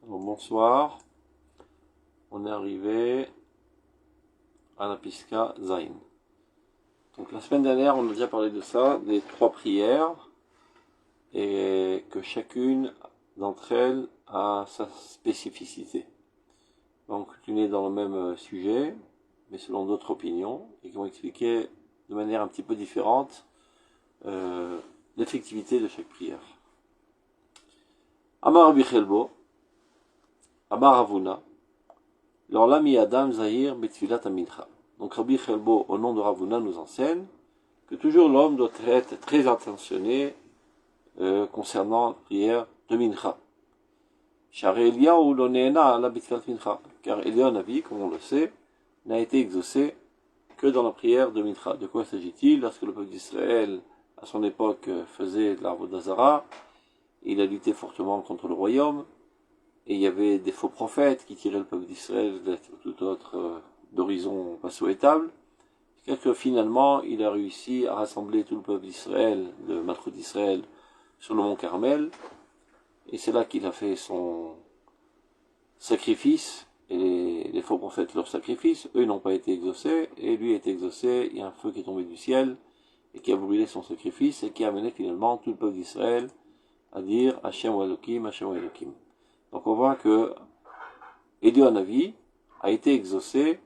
Alors, bonsoir, on est arrivé à la Piska Zain. Donc la semaine dernière, on a déjà parlé de ça, des trois prières, et que chacune d'entre elles a sa spécificité. Donc l'une est dans le même sujet, mais selon d'autres opinions, et qui vont expliquer de manière un petit peu différente l'effectivité de chaque prière. Amar Rabbi Chelbo, Amar Ravuna, L'Orlami Adam Zahir Betfilat Amincha. Donc Rabbi Chelbo, au nom de Ravuna, nous enseigne que toujours l'homme doit être très attentionné concernant la prière de Mincha. Car Eliyahu lo ne'ena la Betfilat Mincha. Car Eliyahu Navi, comme on le sait, n'a été exaucé que dans la prière de Mincha. De quoi s'agit-il? Lorsque le peuple d'Israël, à son époque, faisait de l'Avodah Zara, il a lutté fortement contre le royaume, et il y avait des faux prophètes qui tiraient le peuple d'Israël de tout autre d'horizon pas souhaitable. Que finalement, il a réussi à rassembler tout le peuple d'Israël, le maître d'Israël, sur le mont Carmel, et c'est là qu'il a fait son sacrifice, et les faux prophètes leur sacrifice, eux n'ont pas été exaucés, et lui a été exaucé, il y a un feu qui est tombé du ciel, et qui a brûlé son sacrifice, et qui a amené finalement tout le peuple d'Israël à dire Hashem wa Elohim, Hashem wa Elohim. Donc on voit que Eliyahu Navi a été exaucé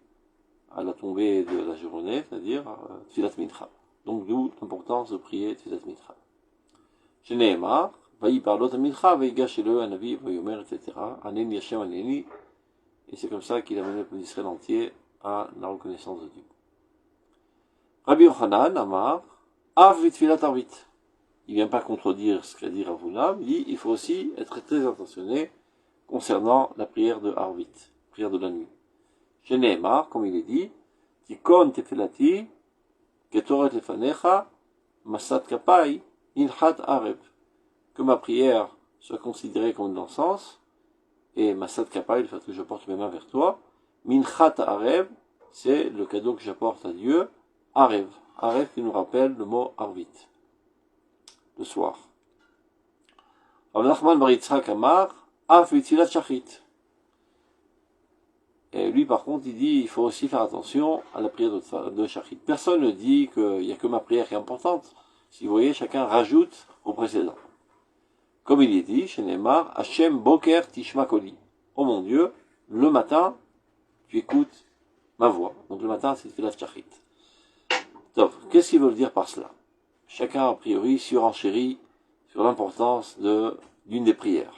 à la tombée de la journée, c'est-à-dire Tfilat Mincha. Donc d'où l'importance de prier Tfilat Mincha. Shneemar, Vayi parlot Mincha, Vayigash Eliyahu Navi, Vayomer, etc. Aneni Hashem Aneni. Et c'est comme ça qu'il a mené le peuple d'Israël entier à la reconnaissance de Dieu. Rabbi Yochanan, Amar, Av Tfilat Arvit. Il ne vient pas contredire ce qu'a dit Ravuna, il dit il faut aussi être très attentionné concernant la prière de Arvit, prière de la nuit. Shneemar, comme il est dit, Tikon tefilati, ketoret lefanecha, masat kapai, inchat areb. Que ma prière soit considérée comme de l'encens, et masat kapai, le fait que je porte mes mains vers toi, minchat areb, c'est le cadeau que j'apporte à Dieu, areb. Areb qui nous rappelle le mot Arvit, le soir. Rav Nachman bar Yitzhak Amar, Af v'tfilat shachrit. Et lui, par contre, il dit il faut aussi faire attention à la prière de shachrit. Personne ne dit qu'il n'y a que ma prière qui est importante. Si vous voyez, chacun rajoute au précédent. Comme il est dit, chez Neymar, Hashem boker tishma koli. Oh mon Dieu, le matin, tu écoutes ma voix. Donc le matin, c'est tfilat shachrit. Donc, qu'est-ce qu'il veut dire par cela? Chacun, a priori, surenchérit sur l'importance d'une des prières.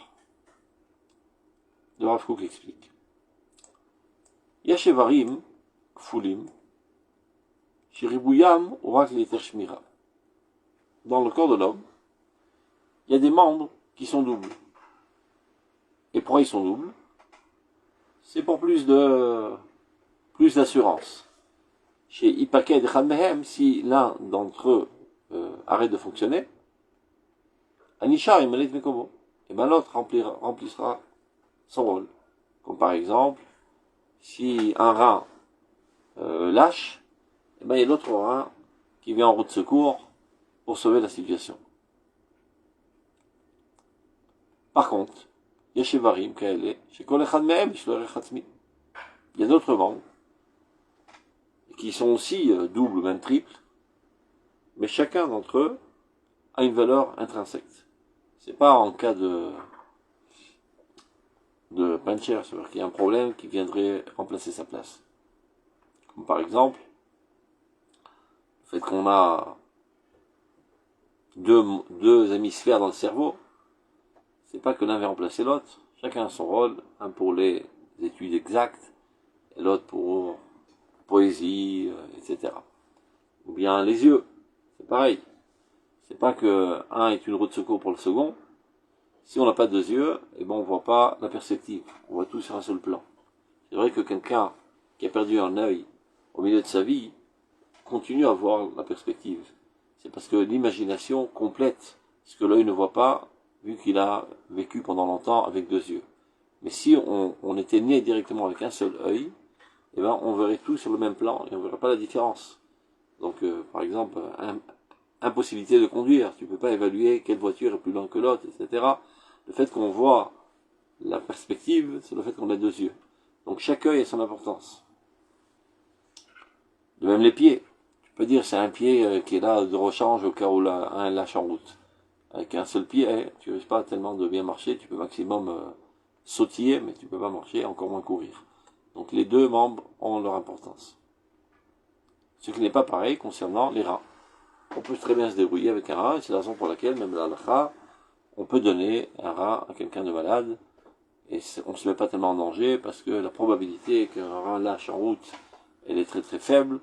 Le Rav Kook explique. Yashevarim, Kfulim, Shiribuyam, Urak Leter Shmira. Dans le corps de l'homme, il y a des membres qui sont doubles. Et pourquoi ils sont doubles? C'est pour plus d'assurance. Chez Ipaked Khanmehem, si l'un d'entre eux arrête de fonctionner, Anisha Imalet Mekomo, et bien l'autre remplira son rôle. Comme par exemple, si un rein lâche, et bien il y a l'autre rein qui vient en route de secours pour sauver la situation. Par contre, il y a chez Varim, il y a d'autres membres qui sont aussi doubles, même triples, mais chacun d'entre eux a une valeur intrinsèque. C'est pas en cas de pincher, c'est-à-dire qu'il y a un problème qui viendrait remplacer sa place. Comme par exemple, le fait qu'on a deux hémisphères dans le cerveau, c'est pas que l'un vient remplacer l'autre. Chacun a son rôle, un pour les études exactes, et l'autre pour poésie, etc. Ou bien les yeux, c'est pareil. C'est pas que un est une roue de secours pour le second. Si on n'a pas deux yeux, eh ben on voit pas la perspective. On voit tout sur un seul plan. C'est vrai que quelqu'un qui a perdu un œil au milieu de sa vie continue à voir la perspective. C'est parce que l'imagination complète ce que l'œil ne voit pas, vu qu'il a vécu pendant longtemps avec deux yeux. Mais si on était né directement avec un seul œil, eh ben on verrait tout sur le même plan et on verrait pas la différence. Donc, par exemple, impossibilité de conduire. Tu peux pas évaluer quelle voiture est plus longue que l'autre, etc. Le fait qu'on voit la perspective, c'est le fait qu'on a deux yeux. Donc chaque œil a son importance. De même les pieds. Tu peux dire c'est un pied qui est là de rechange au cas où un lâche en route. Avec un seul pied, tu ne risques pas tellement de bien marcher, tu peux maximum sautiller, mais tu ne peux pas marcher, encore moins courir. Donc les deux membres ont leur importance. Ce qui n'est pas pareil concernant les reins. On peut très bien se débrouiller avec un rein, et c'est la raison pour laquelle, même la halakha, on peut donner un rein à quelqu'un de malade, et on ne se met pas tellement en danger, parce que la probabilité qu'un rein lâche en route, elle est très très faible,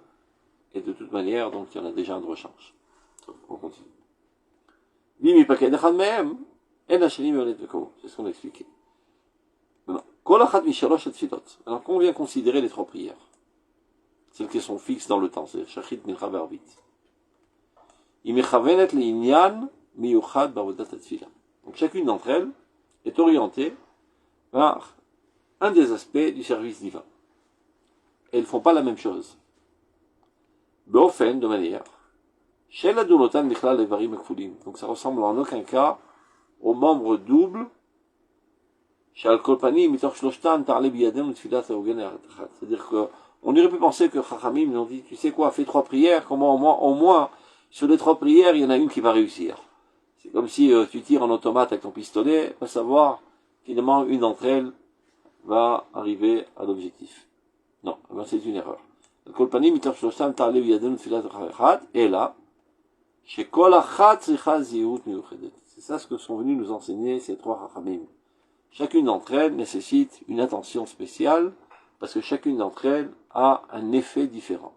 et de toute manière, donc il y en a déjà un de rechange. Donc, on continue. C'est ce qu'on a expliqué. Alors, quand on vient considérer les trois prières, celles qui sont fixes dans le temps, c'est Shachrit, Mincha, Arbit. Donc chacune d'entre elles est orientée par un des aspects du service divin. Et elles ne font pas la même chose. De manière. Donc ça ressemble en aucun cas aux membres doubles. C'est-à-dire qu'on aurait pu penser que Chachamim nous ont dit, tu sais quoi, fais trois prières, comment au moins, sur les trois prières, il y en a une qui va réussir. C'est comme si tu tires en automate avec ton pistolet, à savoir, finalement, une d'entre elles va arriver à l'objectif. Non, c'est une erreur. Et là, c'est ça ce que sont venus nous enseigner ces trois Chachamim. Chacune d'entre elles nécessite une attention spéciale, parce que chacune d'entre elles a un effet différent.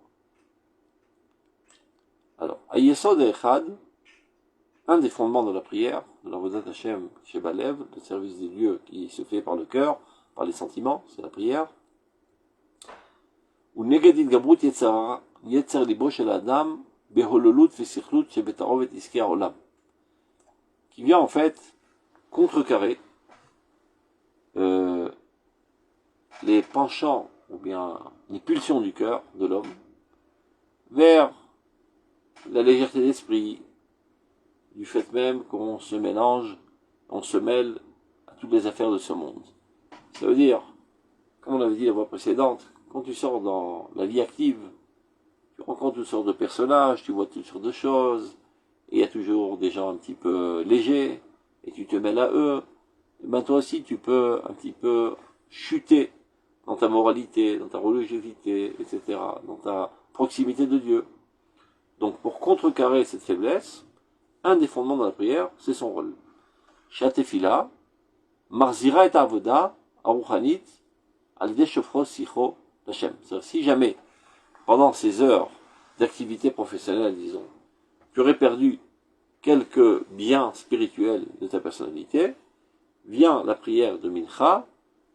Alors, Ayesod Echad, un des fondements de la prière, de l'Avodat Hashem Shebalev, le service des dieux qui se fait par le cœur, par les sentiments, c'est la prière. Ou Negadit Gabrut Yetzer Libo Shel Adam, Behololut Vesichlut Shebetarovet Isker Olam, qui vient en fait contrecarrer les penchants, ou bien les pulsions du cœur de l'homme, vers la légèreté d'esprit, du fait même qu'on se mélange, on se mêle à toutes les affaires de ce monde. Ça veut dire, comme on l'avait dit la fois précédente, quand tu sors dans la vie active, tu rencontres toutes sortes de personnages, tu vois toutes sortes de choses, et il y a toujours des gens un petit peu légers, et tu te mêles à eux. Et ben toi aussi tu peux un petit peu chuter dans ta moralité, dans ta religiosité, etc., dans ta proximité de Dieu. Donc pour contrecarrer cette faiblesse, un des fondements de la prière, c'est son rôle. Shatefila, Marzira et Avoda, Aruchanit, Alide Shofro Sicho Hashem. C'est-à-dire, si jamais, pendant ces heures d'activité professionnelle, disons, tu aurais perdu quelques biens spirituels de ta personnalité, vient la prière de Mincha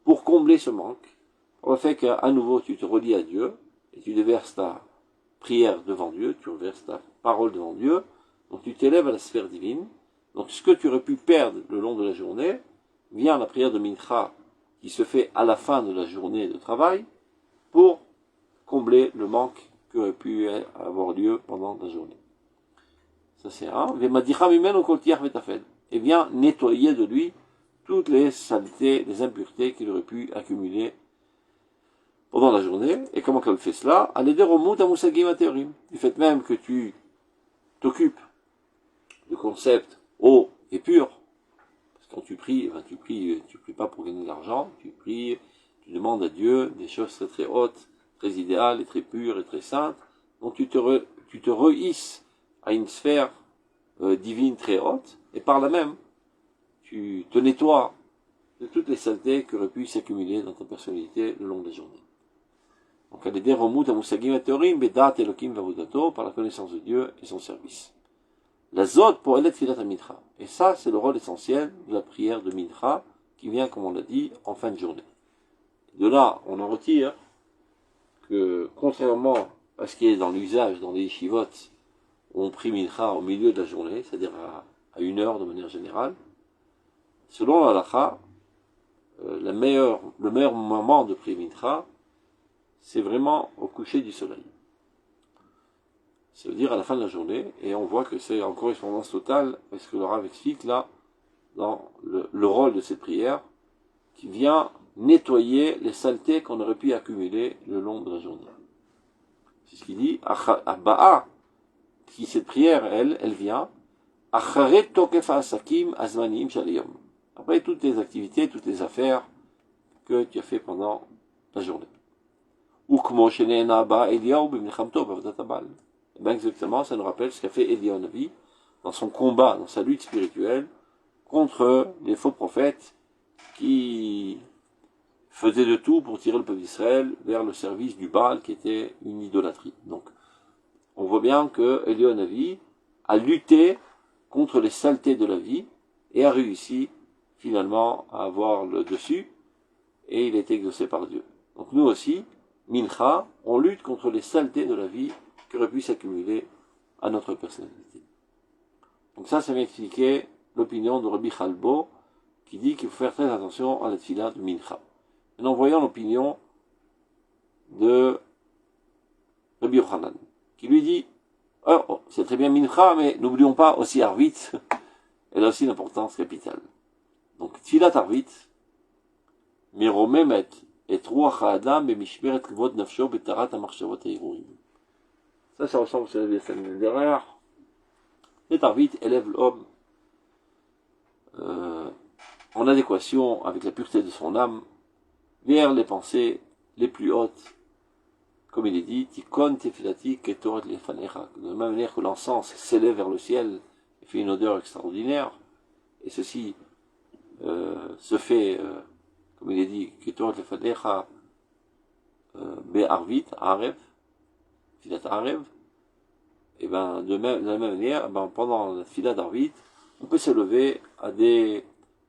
pour combler ce manque. On fait qu'à nouveau tu te relis à Dieu et tu déverses ta prière devant Dieu, tu reverses ta parole devant Dieu, donc tu t'élèves à la sphère divine. Donc ce que tu aurais pu perdre le long de la journée, vient la prière de Mincha qui se fait à la fin de la journée de travail pour combler le manque qui aurait pu avoir lieu pendant la journée. Ça c'est un. Et vient nettoyer de lui toutes les saletés, les impuretés qu'il aurait pu accumuler pendant la journée. Et comment qu'elle fait cela? Du fait même que tu t'occupes du concept haut et pur. Parce que quand tu pries, tu pries pas pour gagner de l'argent, tu pries, tu demandes à Dieu des choses très très hautes, très idéales et très pures et très saintes. Donc tu te rehisses à une sphère divine très haute, et par là même, tu te nettoies de toutes les saletés qui auraient pu s'accumuler dans ta personnalité le long de la journée. Donc, par la connaissance de Dieu et son service. La zod pour Elet Filat Mincha. Et ça, c'est le rôle essentiel de la prière de Mincha, qui vient, comme on l'a dit, en fin de journée. De là, on en retire que, contrairement à ce qui est dans l'usage, dans les yeshivot, où on prie Mincha au milieu de la journée, c'est-à-dire à 1 heure de manière générale, selon la halakha, le meilleur moment de prier Mincha, c'est vraiment au coucher du soleil. Ça veut dire à la fin de la journée, et on voit que c'est en correspondance totale avec ce que le Rav explique là, dans le rôle de cette prière, qui vient nettoyer les saletés qu'on aurait pu accumuler le long de la journée. C'est ce qu'il dit, Ba'a, qui cette prière, elle vient, Acharet Tokef Asakim Azmanim Shaliyom. Après toutes les activités, toutes les affaires que tu as fait pendant la journée. Ou Kmo Sheneena Ba Eliyahu B'Milchamto B'Avodat Habal. Et bien exactement, ça nous rappelle ce qu'a fait Eliyahu Navi dans son combat, dans sa lutte spirituelle contre les faux prophètes qui faisaient de tout pour tirer le peuple d'Israël vers le service du Baal qui était une idolâtrie. Donc, on voit bien que Eliyahu Navi a lutté contre les saletés de la vie et a réussi finalement à avoir le dessus et il a été exaucé par Dieu. Donc nous aussi, Mincha, on lutte contre les saletés de la vie qui auraient pu s'accumuler à notre personnalité. Donc ça vient expliquer l'opinion de Rabbi Chalbo qui dit qu'il faut faire très attention à la tefila de Mincha. Maintenant voyons l'opinion de Rabbi Yochanan qui lui dit c'est très bien Mincha, mais n'oublions pas aussi Arvit, elle a aussi une importance capitale. Donc tefila Arvit, Miromemet et Ruach Ha'adam b'mishmeret kavod nafsho b'tarat ha'machshavot ha'hirurim. Ça ressemble à la scène derrière. Cet Arvit élève l'homme en adéquation avec la pureté de son âme vers les pensées les plus hautes. Comme il est dit, Tikon tefilati ketoret lefanecha. De la même manière que l'encens s'élève vers le ciel et fait une odeur extraordinaire, et ceci se fait, comme il est dit, ketoret lefanecha be'arvit, arev, filat arev, et ben de la même manière, pendant la filat d'arvit, on peut s'élever à des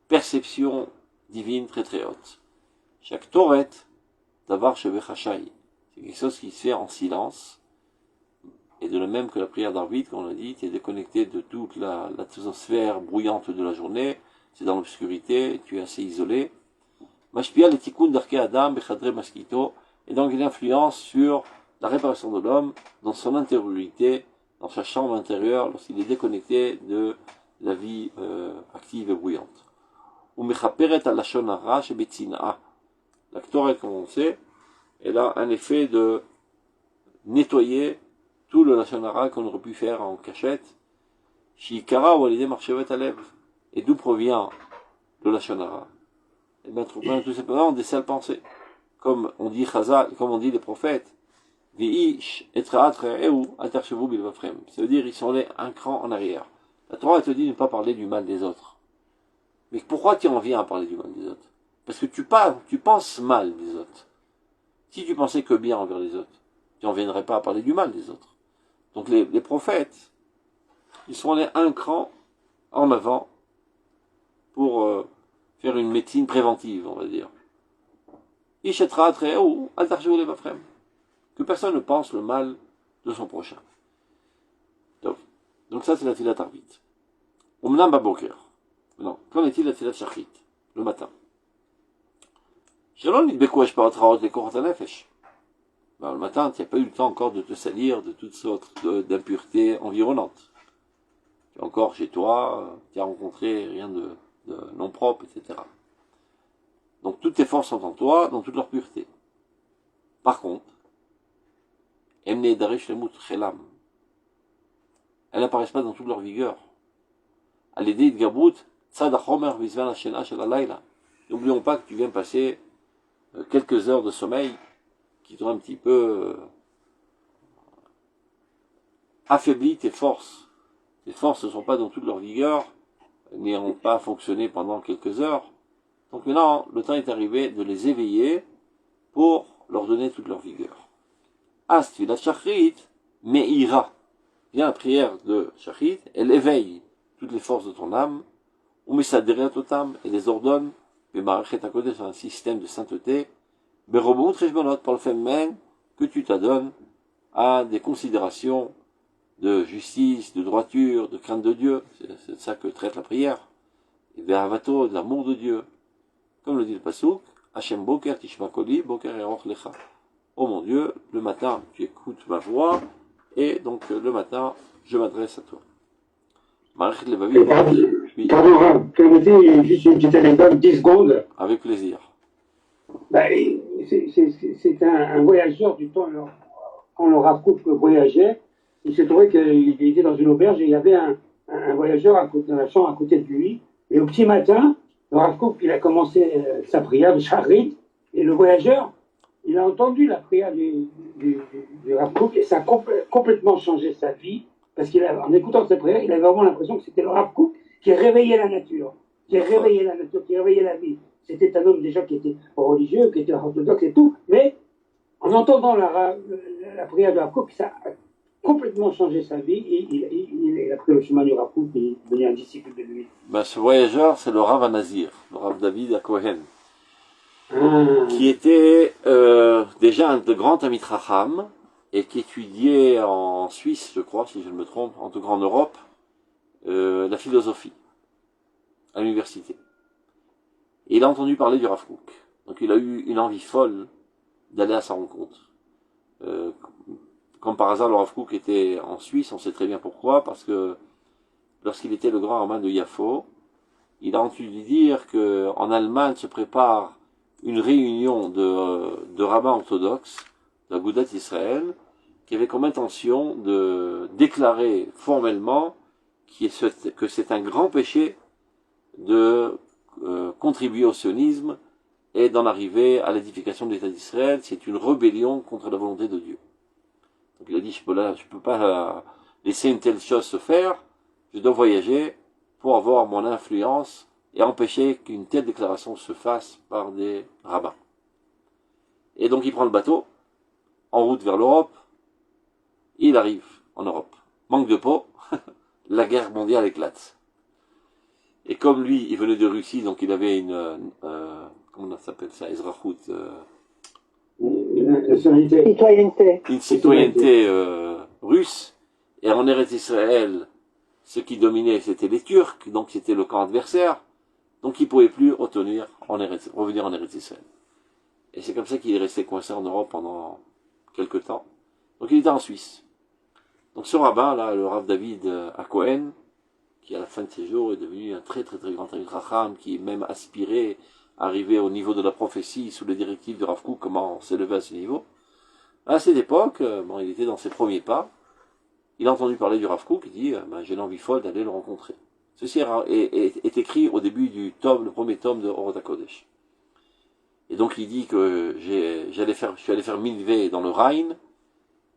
perceptions divines très très hautes. Chaque toret, d'avar shevechashai, c'est quelque chose qui se fait en silence, et de la même que la prière d'Arvit, comme on l'a dit, tu es déconnecté de toute l'atmosphère bruyante de la journée, c'est dans l'obscurité, tu es assez isolé. Mashpia le tikkun d'arke adam bechadre maskito, et donc il influence sur la réparation de l'homme dans son intériorité, dans sa chambre intérieure, lorsqu'il est déconnecté de la vie active et bruyante. Ou mechaperet al lashon hara shebetzina. La Torah, comme on sait, elle a un effet de nettoyer tout le lashon hara qu'on aurait pu faire en cachette. Shikara ou alidé marchevet alev. Et d'où provient le lashon hara? Eh bien, tout simplement des sales pensées. Comme on dit Chazal, comme on dit les prophètes. Vi'ish etraat re'eu atarchevu bilvafrem. Ça veut dire ils sont allés un cran en arrière. La Torah te dit de ne pas parler du mal des autres. Mais pourquoi tu en viens à parler du mal des autres? Parce que tu penses mal des autres. Si tu pensais que bien envers les autres, tu n'en viendrais pas à parler du mal des autres. Donc les prophètes, ils sont allés un cran en avant pour faire une médecine préventive, on va dire. Que personne ne pense le mal de son prochain. Donc ça c'est la Tfilat Arvit. Omnam baboker. Non, qu'en est-il de la Tfilat Shachrit, le matin? Le matin, tu n'as pas eu le temps encore de te salir de toutes sortes d'impuretés environnantes. Tu es encore chez toi, tu as rencontré rien de non propre, etc. Donc toutes tes forces sont en toi, dans toute leur pureté. Par contre, elles n'apparaissent pas dans toute leur vigueur. N'oublions pas que tu viens passer quelques heures de sommeil qui t'ont un petit peu affaibli tes forces. Tes forces ne sont pas dans toute leur vigueur, n'ont pas fonctionné pendant quelques heures. Donc maintenant, le temps est arrivé de les éveiller pour leur donner toute leur vigueur. Tfilat Shachrit me'ira. Bien la prière de Shachrit, elle éveille toutes les forces de ton âme, ou mesaderet otam, et les ordonne, be'marachet hakodesh, un système de sainteté, be'robot cheshbonot, par le fait même que tu t'adonnes à des considérations de justice, de droiture, de crainte de Dieu. C'est de ça que traite la prière. Et be'avato, de l'amour de Dieu. Comme le dit le Pasuk, Hashem boker tishma koli, boker eroch lecha. Oh mon Dieu, le matin, tu écoutes ma voix, et donc le matin, je m'adresse à toi. Marachet levavi, Oui. Pardon, permettez juste une petite anecdote, 10 secondes. Avec plaisir. Ben, c'est un voyageur du temps, quand le Rav Kook voyageait, il s'est trouvé qu'il était dans une auberge et il y avait un voyageur dans la chambre à côté de lui. Et au petit matin, le Rav Kook, il a commencé sa prière de Shacharit, et le voyageur, il a entendu la prière du Rav Kook et ça a complètement changé sa vie, parce qu'en écoutant cette prière, il avait vraiment l'impression que c'était le Rav Kook qui réveillait la nature, qui réveillait la vie. C'était un homme déjà qui était religieux, qui était orthodoxe et tout, mais en entendant la prière de Rav Kook, ça a complètement changé sa vie et il a pris le chemin du Rav Kook et il est devenu un disciple de lui. Ben, ce voyageur, c'est le Rav Anazir, le Rav David Cohen, qui était déjà un grand Talmid Chacham et qui étudiait en Suisse, je crois, si je ne me trompe, en tout cas en Europe, la philosophie à l'université. Et il a entendu parler du Rav Kook. Donc il a eu une envie folle d'aller à sa rencontre. Comme par hasard, le Rav Kook était en Suisse, on sait très bien pourquoi, parce que lorsqu'il était le grand rabbin de Yafo, il a entendu dire qu'en Allemagne se prépare une réunion de rabbins orthodoxes, de la Goudat Israël, qui avait comme intention de déclarer formellement que c'est un grand péché de contribuer au sionisme et d'en arriver à l'édification de l'État d'Israël. C'est une rébellion contre la volonté de Dieu. Donc il a dit, je peux pas laisser une telle chose se faire, je dois voyager pour avoir mon influence et empêcher qu'une telle déclaration se fasse par des rabbins. Et donc il prend le bateau, en route vers l'Europe, et il arrive en Europe. Manque de peau, la guerre mondiale éclate. Et comme lui, il venait de Russie, donc il avait comment on s'appelle ça, Ezrahout, une citoyenneté russe, et en Eretz Israël, ce qui dominait, c'était les Turcs, donc c'était le camp adversaire, donc il ne pouvait plus revenir en Eretz Israël. Et c'est comme ça qu'il est resté coincé en Europe pendant quelques temps. Donc il était en Suisse. Donc ce rabbin, là, le Rav David à Cohen, qui à la fin de ses jours est devenu un très très très grand Talmid Chacham, qui même aspirait à arriver au niveau de la prophétie sous les directives de Rav Kook, comment s'élever à ce niveau. À cette époque, il était dans ses premiers pas, il a entendu parler du Rav Kook, il dit, j'ai l'envie folle d'aller le rencontrer. Ceci est écrit au début du tome, le premier tome de Orot HaKodesh. Et donc il dit que je suis allé faire Milvé dans le Rhin,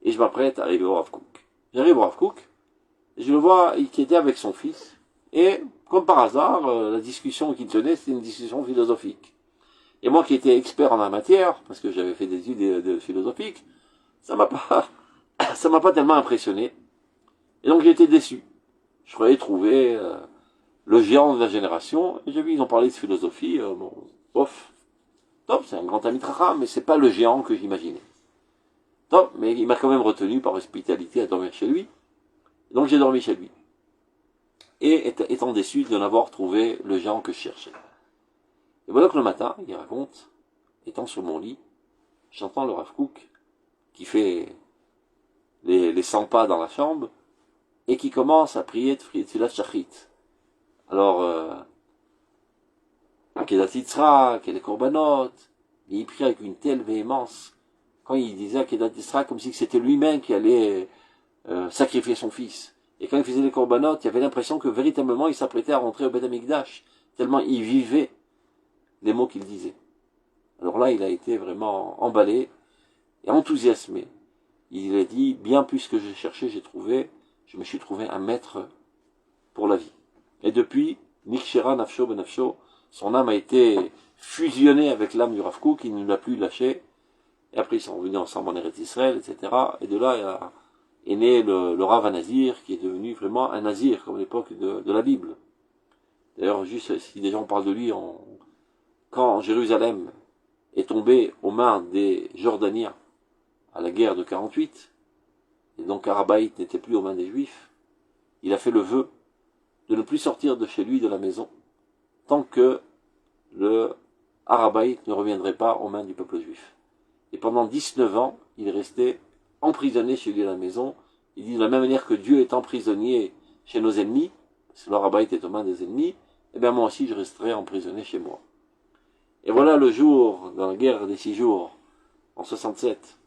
et je m'apprête à arriver au Rav Kook. J'arrive au Rav Kook, et je le vois qui était avec son fils, et comme par hasard, la discussion qu'il tenait, c'était une discussion philosophique. Et moi qui étais expert en la matière, parce que j'avais fait des études philosophiques, ça m'a pas tellement impressionné. Et donc j'ai été déçu. Je croyais trouver le géant de la génération, et j'ai vu, ils ont parlé de philosophie, bof. Top, c'est un grand Talmid Chacham, mais c'est pas le géant que j'imaginais. Top, mais il m'a quand même retenu par hospitalité à dormir chez lui. Donc j'ai dormi chez lui. Et étant déçu de n'avoir trouvé le géant que je cherchais. Et voilà que le matin, il raconte, étant sur mon lit, j'entends le Rav Kook qui fait les 100 pas dans la chambre et qui commence à prier Tfilat Shachrit. Alors, Akedat Yitzhak, et les Korbanot, et il prie avec une telle véhémence. Quand il disait Akedat Yitzhak, comme si c'était lui-même qui allait sacrifier son fils. Et quand il faisait les Korbanot, il y avait l'impression que véritablement il s'apprêtait à rentrer au Beth Amikdash, tellement il vivait les mots qu'il disait. Alors là, il a été vraiment emballé et enthousiasmé. Il a dit, bien plus que j'ai cherché, je me suis trouvé un maître pour la vie. Et depuis, Nikshera Nafsho Benafsho, son âme a été fusionnée avec l'âme du Rav Kook, il ne l'a plus lâché. Et après, ils sont revenus ensemble en Eretz Israël, etc. Et de là est né le Rav Anazir, qui est devenu vraiment un Nazir, comme à l'époque de la Bible. D'ailleurs, juste si des gens parlent de lui, quand Jérusalem est tombée aux mains des Jordaniens à la guerre de 48, et donc Arabaït n'était plus aux mains des Juifs, il a fait le vœu de ne plus sortir de chez lui, de la maison, tant que le Arabaït ne reviendrait pas aux mains du peuple juif. Et pendant 19 ans, il est resté emprisonné chez lui à la maison. Il dit de la même manière que Dieu est emprisonnier chez nos ennemis, si le rabbin était aux mains des ennemis, eh bien moi aussi je resterai emprisonné chez moi. Et voilà le jour, dans la guerre des 6 jours, en 67,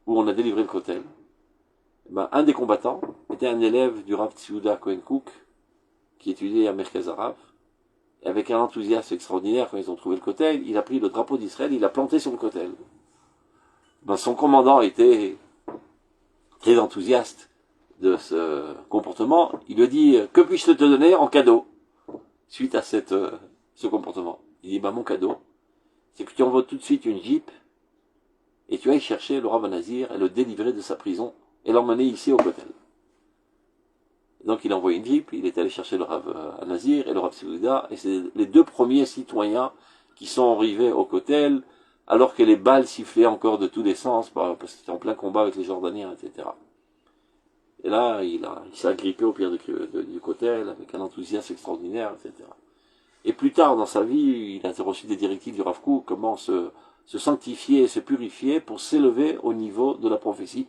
où on a délivré le Kotel. Eh ben, un des combattants était un élève du Rav Tzouda Cohen Cook, qui étudiait à Merkaz Arav. Et avec un enthousiasme extraordinaire, quand ils ont trouvé le Kotel, il a pris le drapeau d'Israël, il l'a planté sur le Kotel. Ben, son commandant était très enthousiaste de ce comportement. Il lui dit, que puis-je te donner en cadeau suite à ce comportement? Il dit, ben, mon cadeau, c'est que tu envoies tout de suite une jeep et tu ailles chercher le Rav Nazir et le délivrer de sa prison et l'emmener ici au Kotel. Donc il a envoyé une jeep, il est allé chercher le Rav Nazir et le Rav Tzouda, et c'est les 2 premiers citoyens qui sont arrivés au Kotel, alors que les balles sifflaient encore de tous les sens, parce que c'était en plein combat avec les Jordaniens, etc. Et là, il s'est agrippé au pied du Kotel, avec un enthousiasme extraordinaire, etc. Et plus tard dans sa vie, il a reçu des directives du Rav Kook, comment se sanctifier et se purifier pour s'élever au niveau de la prophétie.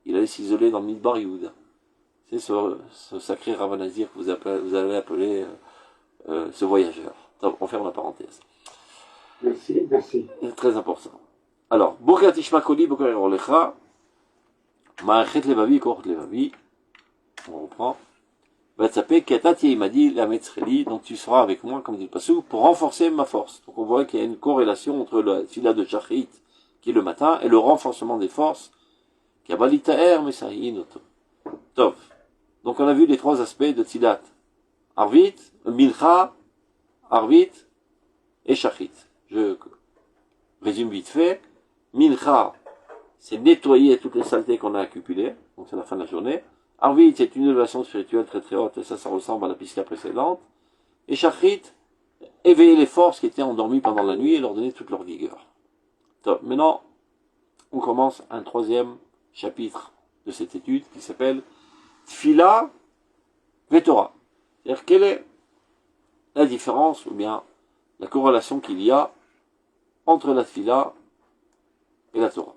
Il allait s'isoler dans le Midbar Yehuda. C'est ce sacré Rav Nazir que vous avez appelé ce voyageur. On ferme la parenthèse. Merci, merci. C'est très important. Alors, Boker Tishma Koli, Boker Erolecha, Ma'achet Levavi, Korot Levavi. On reprend. Vatsapé, Katati Imadi, la Metzreli, donc tu seras avec moi, comme dit le Passou, pour renforcer ma force. Donc on voit qu'il y a une corrélation entre la fila de Shachrit, qui est le matin, et le renforcement des forces, qui a Balitaer, Mesahin, Tov. Donc on a vu les 3 aspects de Tzilat. Arvit, Mincha, Arvit et Shachrit. Je résume vite fait. Mincha, c'est nettoyer toutes les saletés qu'on a accumulées, donc c'est la fin de la journée. Arvit, c'est une élévation spirituelle très très haute, et ça ressemble à la pisca précédente. Et Shachrit, éveiller les forces qui étaient endormies pendant la nuit et leur donner toute leur vigueur. Donc, maintenant, on commence un 3e chapitre de cette étude qui s'appelle Tfila Vetora. C'est-à-dire, quelle est la différence, ou bien la corrélation qu'il y a entre la Tfila et la Torah.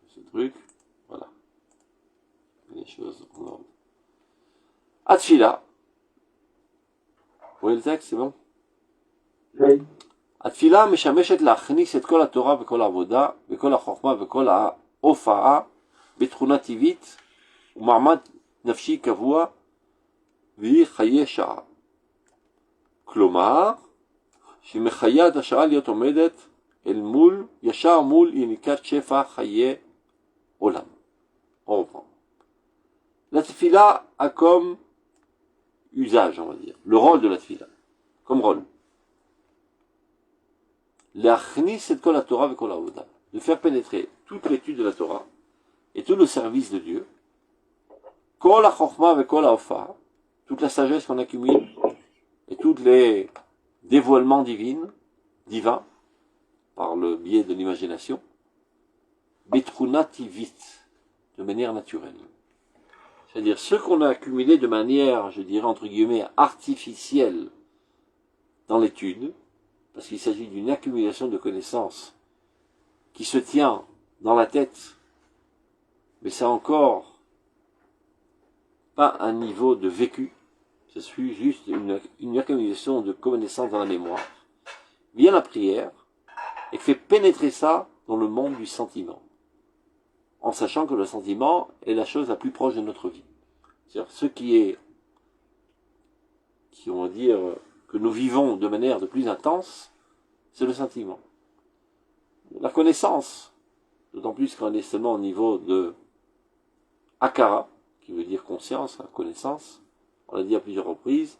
Ce truc, voilà. Les choses en ordre. Atfila. Vous voyez le texte, c'est bon? Oui. התפילה משמשת להכניס את כל התורה וכל העבודה וכל החוכמה וכל ההופעה בתכונה טבעית ומעמד נפשי קבוע והיא חיי שעה. כלומר, שהיא מחיה את השעה להיות עומדת אל מול, ישר מול יניקת שפע חיי עולם. On reprend. La tefila a comme usage, on va dire, le rôle de la tefila, comme rôle. L'achnis et kol la Torah et kol la avoda, de faire pénétrer toute l'étude de la Torah et tout le service de Dieu, kol la chokhma et kol la hofa, toute la sagesse qu'on accumule et tous les dévoilements divins, par le biais de l'imagination, betruna tivit, de manière naturelle. C'est-à-dire ce qu'on a accumulé de manière, je dirais entre guillemets, artificielle dans l'étude, parce qu'il s'agit d'une accumulation de connaissances qui se tient dans la tête, mais c'est encore pas un niveau de vécu, ce suit juste une accumulation de connaissances dans la mémoire. Vient la prière et fait pénétrer ça dans le monde du sentiment, en sachant que le sentiment est la chose la plus proche de notre vie. C'est-à-dire ce qui on va dire, que nous vivons de manière de plus intense, c'est le sentiment. La connaissance, d'autant plus qu'on est seulement au niveau de akara, qui veut dire conscience, connaissance, on l'a dit à plusieurs reprises,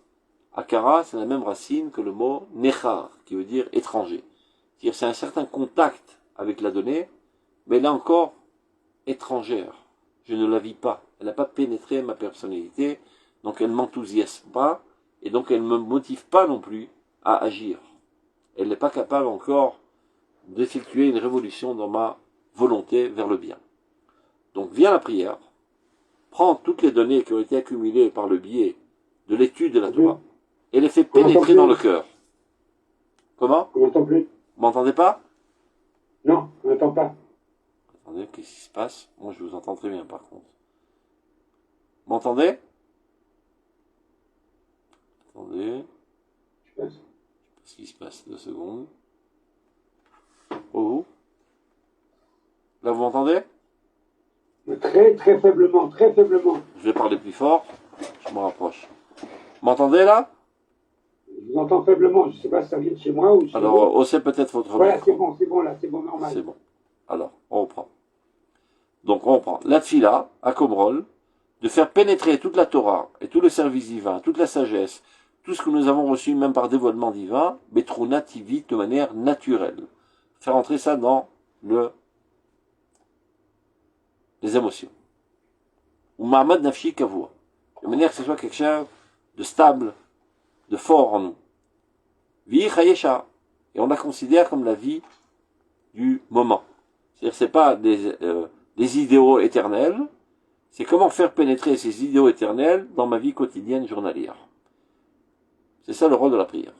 akara, c'est la même racine que le mot nechar, qui veut dire étranger. C'est-à-dire c'est un certain contact avec la donnée, mais là encore, étrangère. Je ne la vis pas. Elle n'a pas pénétré ma personnalité, donc elle ne m'enthousiasme pas, et donc elle ne me motive pas non plus à agir. Elle n'est pas capable encore d'effectuer une révolution dans ma volonté vers le bien. Donc vient la prière, prend toutes les données qui ont été accumulées par le biais de l'étude de la Torah, et les fait pénétrer dans le cœur. Comment? On n'entend plus. Vous m'entendez pas? Non, on n'entend pas. Attendez, qu'est-ce qui se passe? Moi je vous entends très bien par contre. M'entendez? Attendez. Je pense. Ce qui se passe, 2 secondes. Oh. Là, vous m'entendez? Très, très faiblement, très faiblement. Je vais parler plus fort. Je me rapproche. M'entendez là? Je vous entends faiblement. Je ne sais pas si ça vient de chez moi ou chez Alors, vous. haussez peut-être votre Voilà, micro. c'est bon là, c'est bon, normal. C'est bon. Alors, on reprend. Donc, on reprend. La tfila, à Komrol, de faire pénétrer toute la Torah et tout le service divin, toute la sagesse, tout ce que nous avons reçu, même par dévoilement divin, Betrouna Tivit, de manière naturelle. Faire entrer ça dans les émotions. Ou Mahamad Nafshi Kavua. De manière que ce soit quelque chose de stable, de fort en nous. Vie Chayesha. Et on la considère comme la vie du moment. C'est-à-dire, c'est pas des idéaux éternels, c'est comment faire pénétrer ces idéaux éternels dans ma vie quotidienne journalière. C'est ça le rôle de la prière.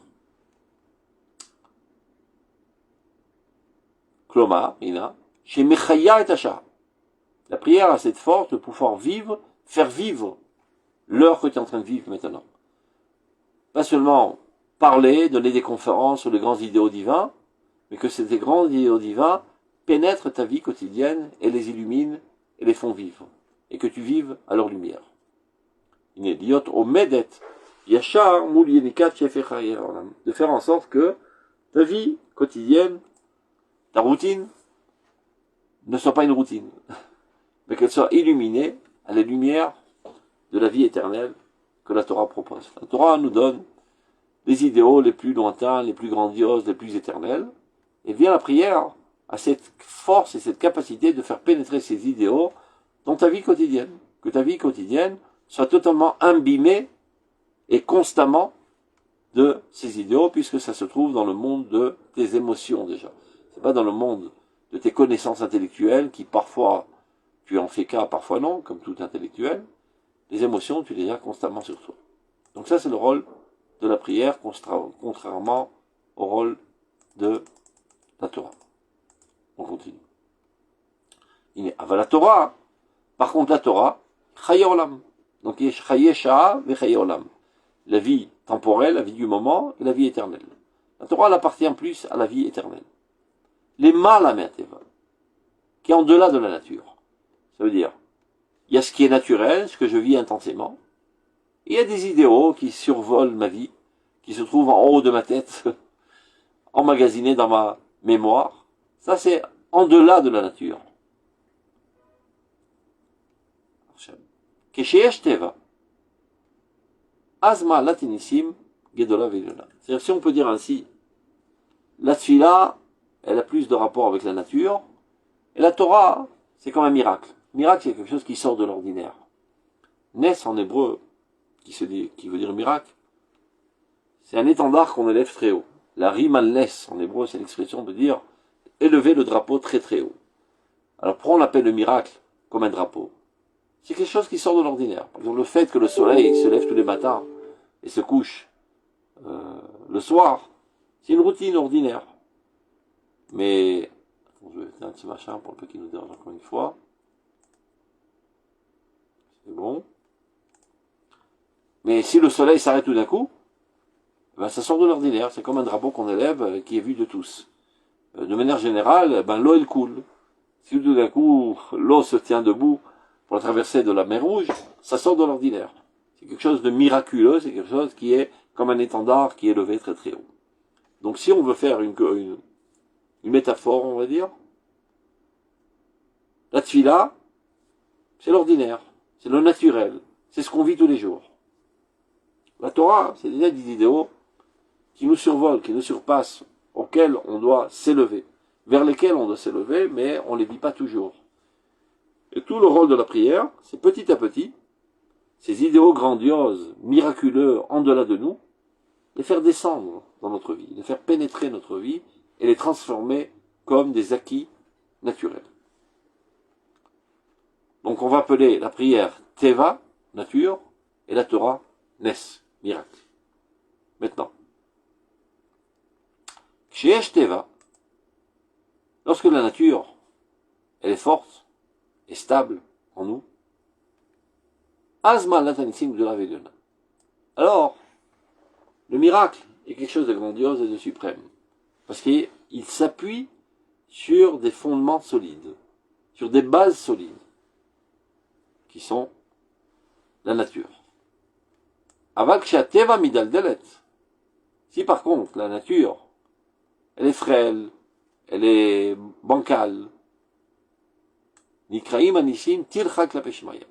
Kloma, Ina, chez Mechaya et Tacha. La prière a cette force de pouvoir vivre, faire vivre l'heure que tu es en train de vivre maintenant. Pas seulement parler, donner des conférences sur les grands idéaux divins, mais que ces grands idéaux divins pénètrent ta vie quotidienne et les illuminent et les font vivre. Et que tu vives à leur lumière. Inédiot omedet yachar mul yenikat shefechayer olam. De faire en sorte que ta vie quotidienne, ta routine, ne soit pas une routine, mais qu'elle soit illuminée à la lumière de la vie éternelle que la Torah propose. La Torah nous donne les idéaux les plus lointains, les plus grandioses, les plus éternels, et vient la prière à cette force et cette capacité de faire pénétrer ces idéaux dans ta vie quotidienne. Que ta vie quotidienne soit totalement imbibée et constamment de ces idéaux, puisque ça se trouve dans le monde de tes émotions déjà. C'est pas dans le monde de tes connaissances intellectuelles qui parfois tu en fais cas, parfois non, comme tout intellectuel. Les émotions, tu les as constamment sur toi. Donc ça, c'est le rôle de la prière, contrairement au rôle de la Torah. On continue. La Torah, par contre la Torah, Chaye Olam. Donc il y a Chaye Sha'a ve Chaye Olam. La vie temporelle, la vie du moment et la vie éternelle. La Torah elle appartient plus à la vie éternelle. Les Malamerteva, qui est en delà de la nature. Ça veut dire, il y a ce qui est naturel, ce que je vis intensément. Et il y a des idéaux qui survolent ma vie, qui se trouvent en haut de ma tête, emmagasinés dans ma mémoire. Ça c'est en delà de la nature. Kesheyesh Teva. Azma latinissim gedola vedola. C'est-à-dire, si on peut dire ainsi, la tfila, elle a plus de rapport avec la nature, et la Torah, c'est comme un miracle. Miracle, c'est quelque chose qui sort de l'ordinaire. Nes en hébreu, qui veut dire miracle, c'est un étendard qu'on élève très haut. La rimal nes en hébreu, c'est l'expression de dire élever le drapeau très très haut. Alors pourquoi on appelle le miracle comme un drapeau? C'est quelque chose qui sort de l'ordinaire. Par exemple, le fait que le soleil se lève tous les matins et se couche le soir, c'est une routine ordinaire. Mais, je vais éteindre ce machin pour peu qu'il nous dérange encore une fois. C'est bon. Mais si le soleil s'arrête tout d'un coup, ben ça sort de l'ordinaire. C'est comme un drapeau qu'on élève qui est vu de tous. De manière générale, ben l'eau elle coule. Si tout d'un coup l'eau se tient debout pour la traversée de la mer Rouge, ça sort de l'ordinaire. C'est quelque chose de miraculeux, c'est quelque chose qui est comme un étendard qui est levé très très haut. Donc si on veut faire une métaphore, on va dire, la tfila, c'est l'ordinaire, c'est le naturel, c'est ce qu'on vit tous les jours. La Torah, c'est déjà des idéaux qui nous survolent, qui nous surpassent, auxquels on doit s'élever, vers lesquels on doit s'élever, mais on ne les vit pas toujours. Et tout le rôle de la prière, c'est petit à petit, ces idéaux grandioses, miraculeux, en delà de nous, les faire descendre dans notre vie, les faire pénétrer notre vie et les transformer comme des acquis naturels. Donc on va appeler la prière Teva, nature, et la Torah, Nes, miracle. Maintenant, Ksheyesh Teva, lorsque la nature, elle est forte et stable en nous, Azma Latanissim de la Véliona. Alors, le miracle est quelque chose de grandiose et de suprême. Parce qu'il s'appuie sur des fondements solides, sur des bases solides, qui sont la nature. Aval Kshateva Midaldelet. Si par contre, la nature, elle est frêle, elle est bancale, Nikraim Anishim Tirchak Lapeshmaya.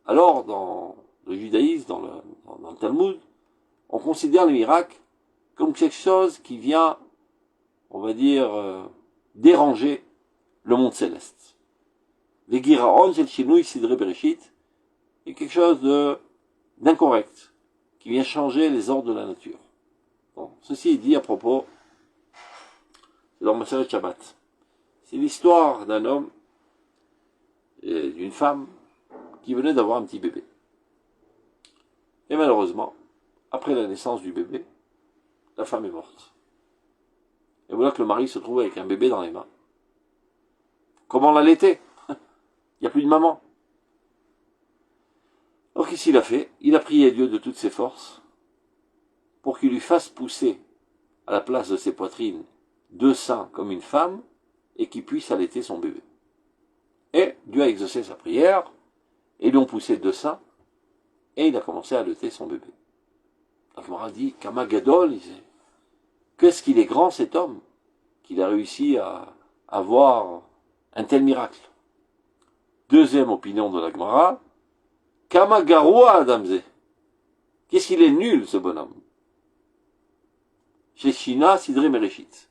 Alors, dans le judaïsme, dans le Talmud, on considère le miracle comme quelque chose qui vient, on va dire, déranger le monde céleste. Les Giraon, c'est le Shinui Sidre Bereshit, est quelque chose d'incorrect, qui vient changer les ordres de la nature. Bon, ceci est dit à propos, c'est dans Maseret Shabbat. C'est l'histoire d'un homme et d'une femme qui venait d'avoir un petit bébé. Et malheureusement, après la naissance du bébé, la femme est morte. Et voilà que le mari se trouve avec un bébé dans les mains. Comment l'allaiter? Il n'y a plus de maman. Alors qu'est-ce qu'il a fait? Il a prié Dieu de toutes ses forces pour qu'il lui fasse pousser à la place de ses poitrines 2 seins comme une femme et qu'il puisse allaiter son bébé. Et Dieu a exaucé sa prière et lui ont poussé 2 seins et il a commencé à allaiter son bébé. La Gemara dit, Kama Gadol, qu'est-ce qu'il est grand cet homme qu'il a réussi à avoir un tel miracle. Deuxième opinion de la Gemara, Kama Garoua Adamze. Qu'est-ce qu'il est nul ce bonhomme. Chez Shina Sidre Mereshit,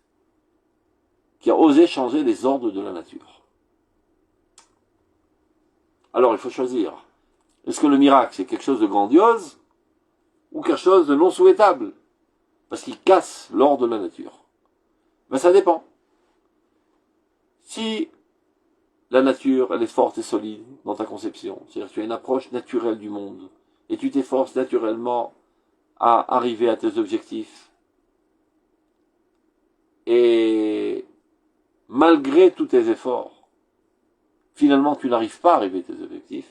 qui a osé changer les ordres de la nature. Alors il faut choisir. Est-ce que le miracle c'est quelque chose de grandiose ou quelque chose de non souhaitable? Parce qu'il casse l'ordre de la nature. Ben ça dépend. Si la nature, elle est forte et solide dans ta conception, c'est-à-dire que tu as une approche naturelle du monde, et tu t'efforces naturellement à arriver à tes objectifs, et malgré tous tes efforts, finalement tu n'arrives pas à arriver à tes objectifs,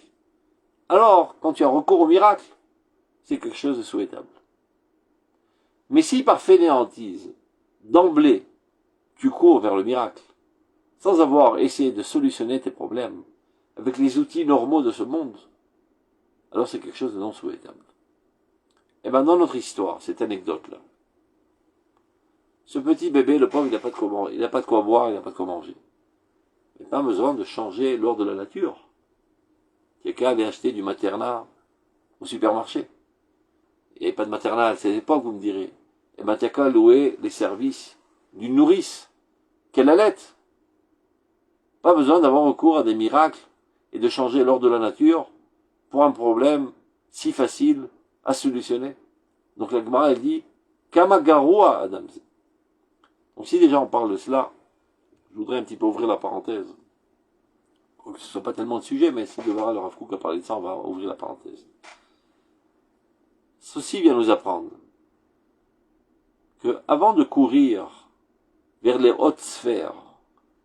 alors quand tu as recours au miracle, c'est quelque chose de souhaitable. Mais si par fainéantise, d'emblée, tu cours vers le miracle, sans avoir essayé de solutionner tes problèmes avec les outils normaux de ce monde, alors c'est quelque chose de non souhaitable. Et bien dans notre histoire, cette anecdote-là, ce petit bébé, le pauvre, il n'a pas de quoi boire, il n'a pas de quoi manger. Il n'a pas besoin de changer l'ordre de la nature. Il n'y a qu'à aller acheter du maternat au supermarché. Il n'y avait pas de maternat à cette époque, vous me direz. Et bien, tu n'as qu'à louer les services d'une nourrice qu'elle allaite. Pas besoin d'avoir recours à des miracles et de changer l'ordre de la nature pour un problème si facile à solutionner. Donc la Gemara, elle dit Kamagaroua Adamze. Donc si déjà on parle de cela, je voudrais un petit peu ouvrir la parenthèse. Que ce ne soit pas tellement de sujet, mais si le Rav Kook a parlé de ça, on va ouvrir la parenthèse. Ceci vient nous apprendre que avant de courir vers les hautes sphères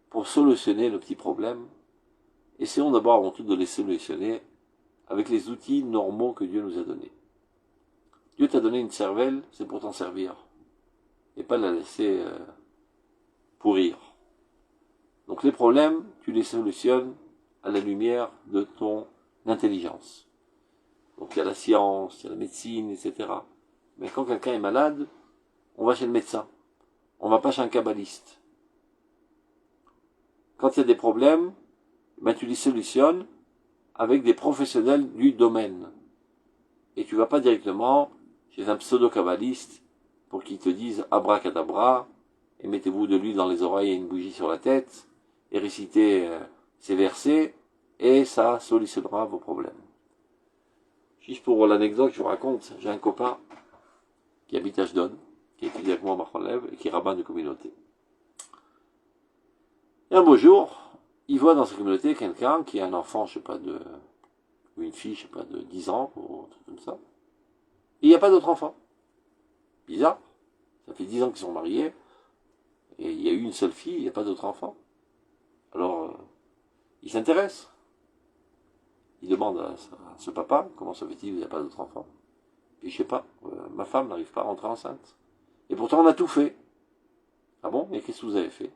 pour solutionner le petit problème, essayons d'abord avant tout de les solutionner avec les outils normaux que Dieu nous a donnés. Dieu t'a donné une cervelle, c'est pour t'en servir, et pas la laisser pourrir. Donc les problèmes, tu les solutionnes à la lumière de ton intelligence. Donc il y a la science, il y a la médecine, etc. Mais quand quelqu'un est malade, on va chez le médecin. On va pas chez un kabbaliste. Quand il y a des problèmes, ben tu les solutionnes avec des professionnels du domaine. Et tu vas pas directement chez un pseudo-kabbaliste pour qu'il te dise abracadabra, et mettez-vous de l'huile dans les oreilles et une bougie sur la tête, et récitez ces versets, et ça solutionnera vos problèmes. Juste pour l'anecdote, je vous raconte, j'ai un copain qui habite à Ashdod, qui étudie avec moi à Marchonlev, et qui est rabbin de communauté. Et un beau jour, il voit dans sa communauté quelqu'un qui a un enfant, je sais pas, ou une fille, je sais pas, de 10 ans, ou un truc comme ça. Et il n'y a pas d'autre enfant. Bizarre. Ça fait 10 ans qu'ils sont mariés, et il y a eu une seule fille, il n'y a pas d'autre enfant. Alors, il s'intéresse. il demande à ce papa, comment ça fait-il, il n'y a pas d'autre enfant. Puis je sais pas, ma femme n'arrive pas à rentrer enceinte. Et pourtant on a tout fait. Ah bon, et qu'est-ce que vous avez fait?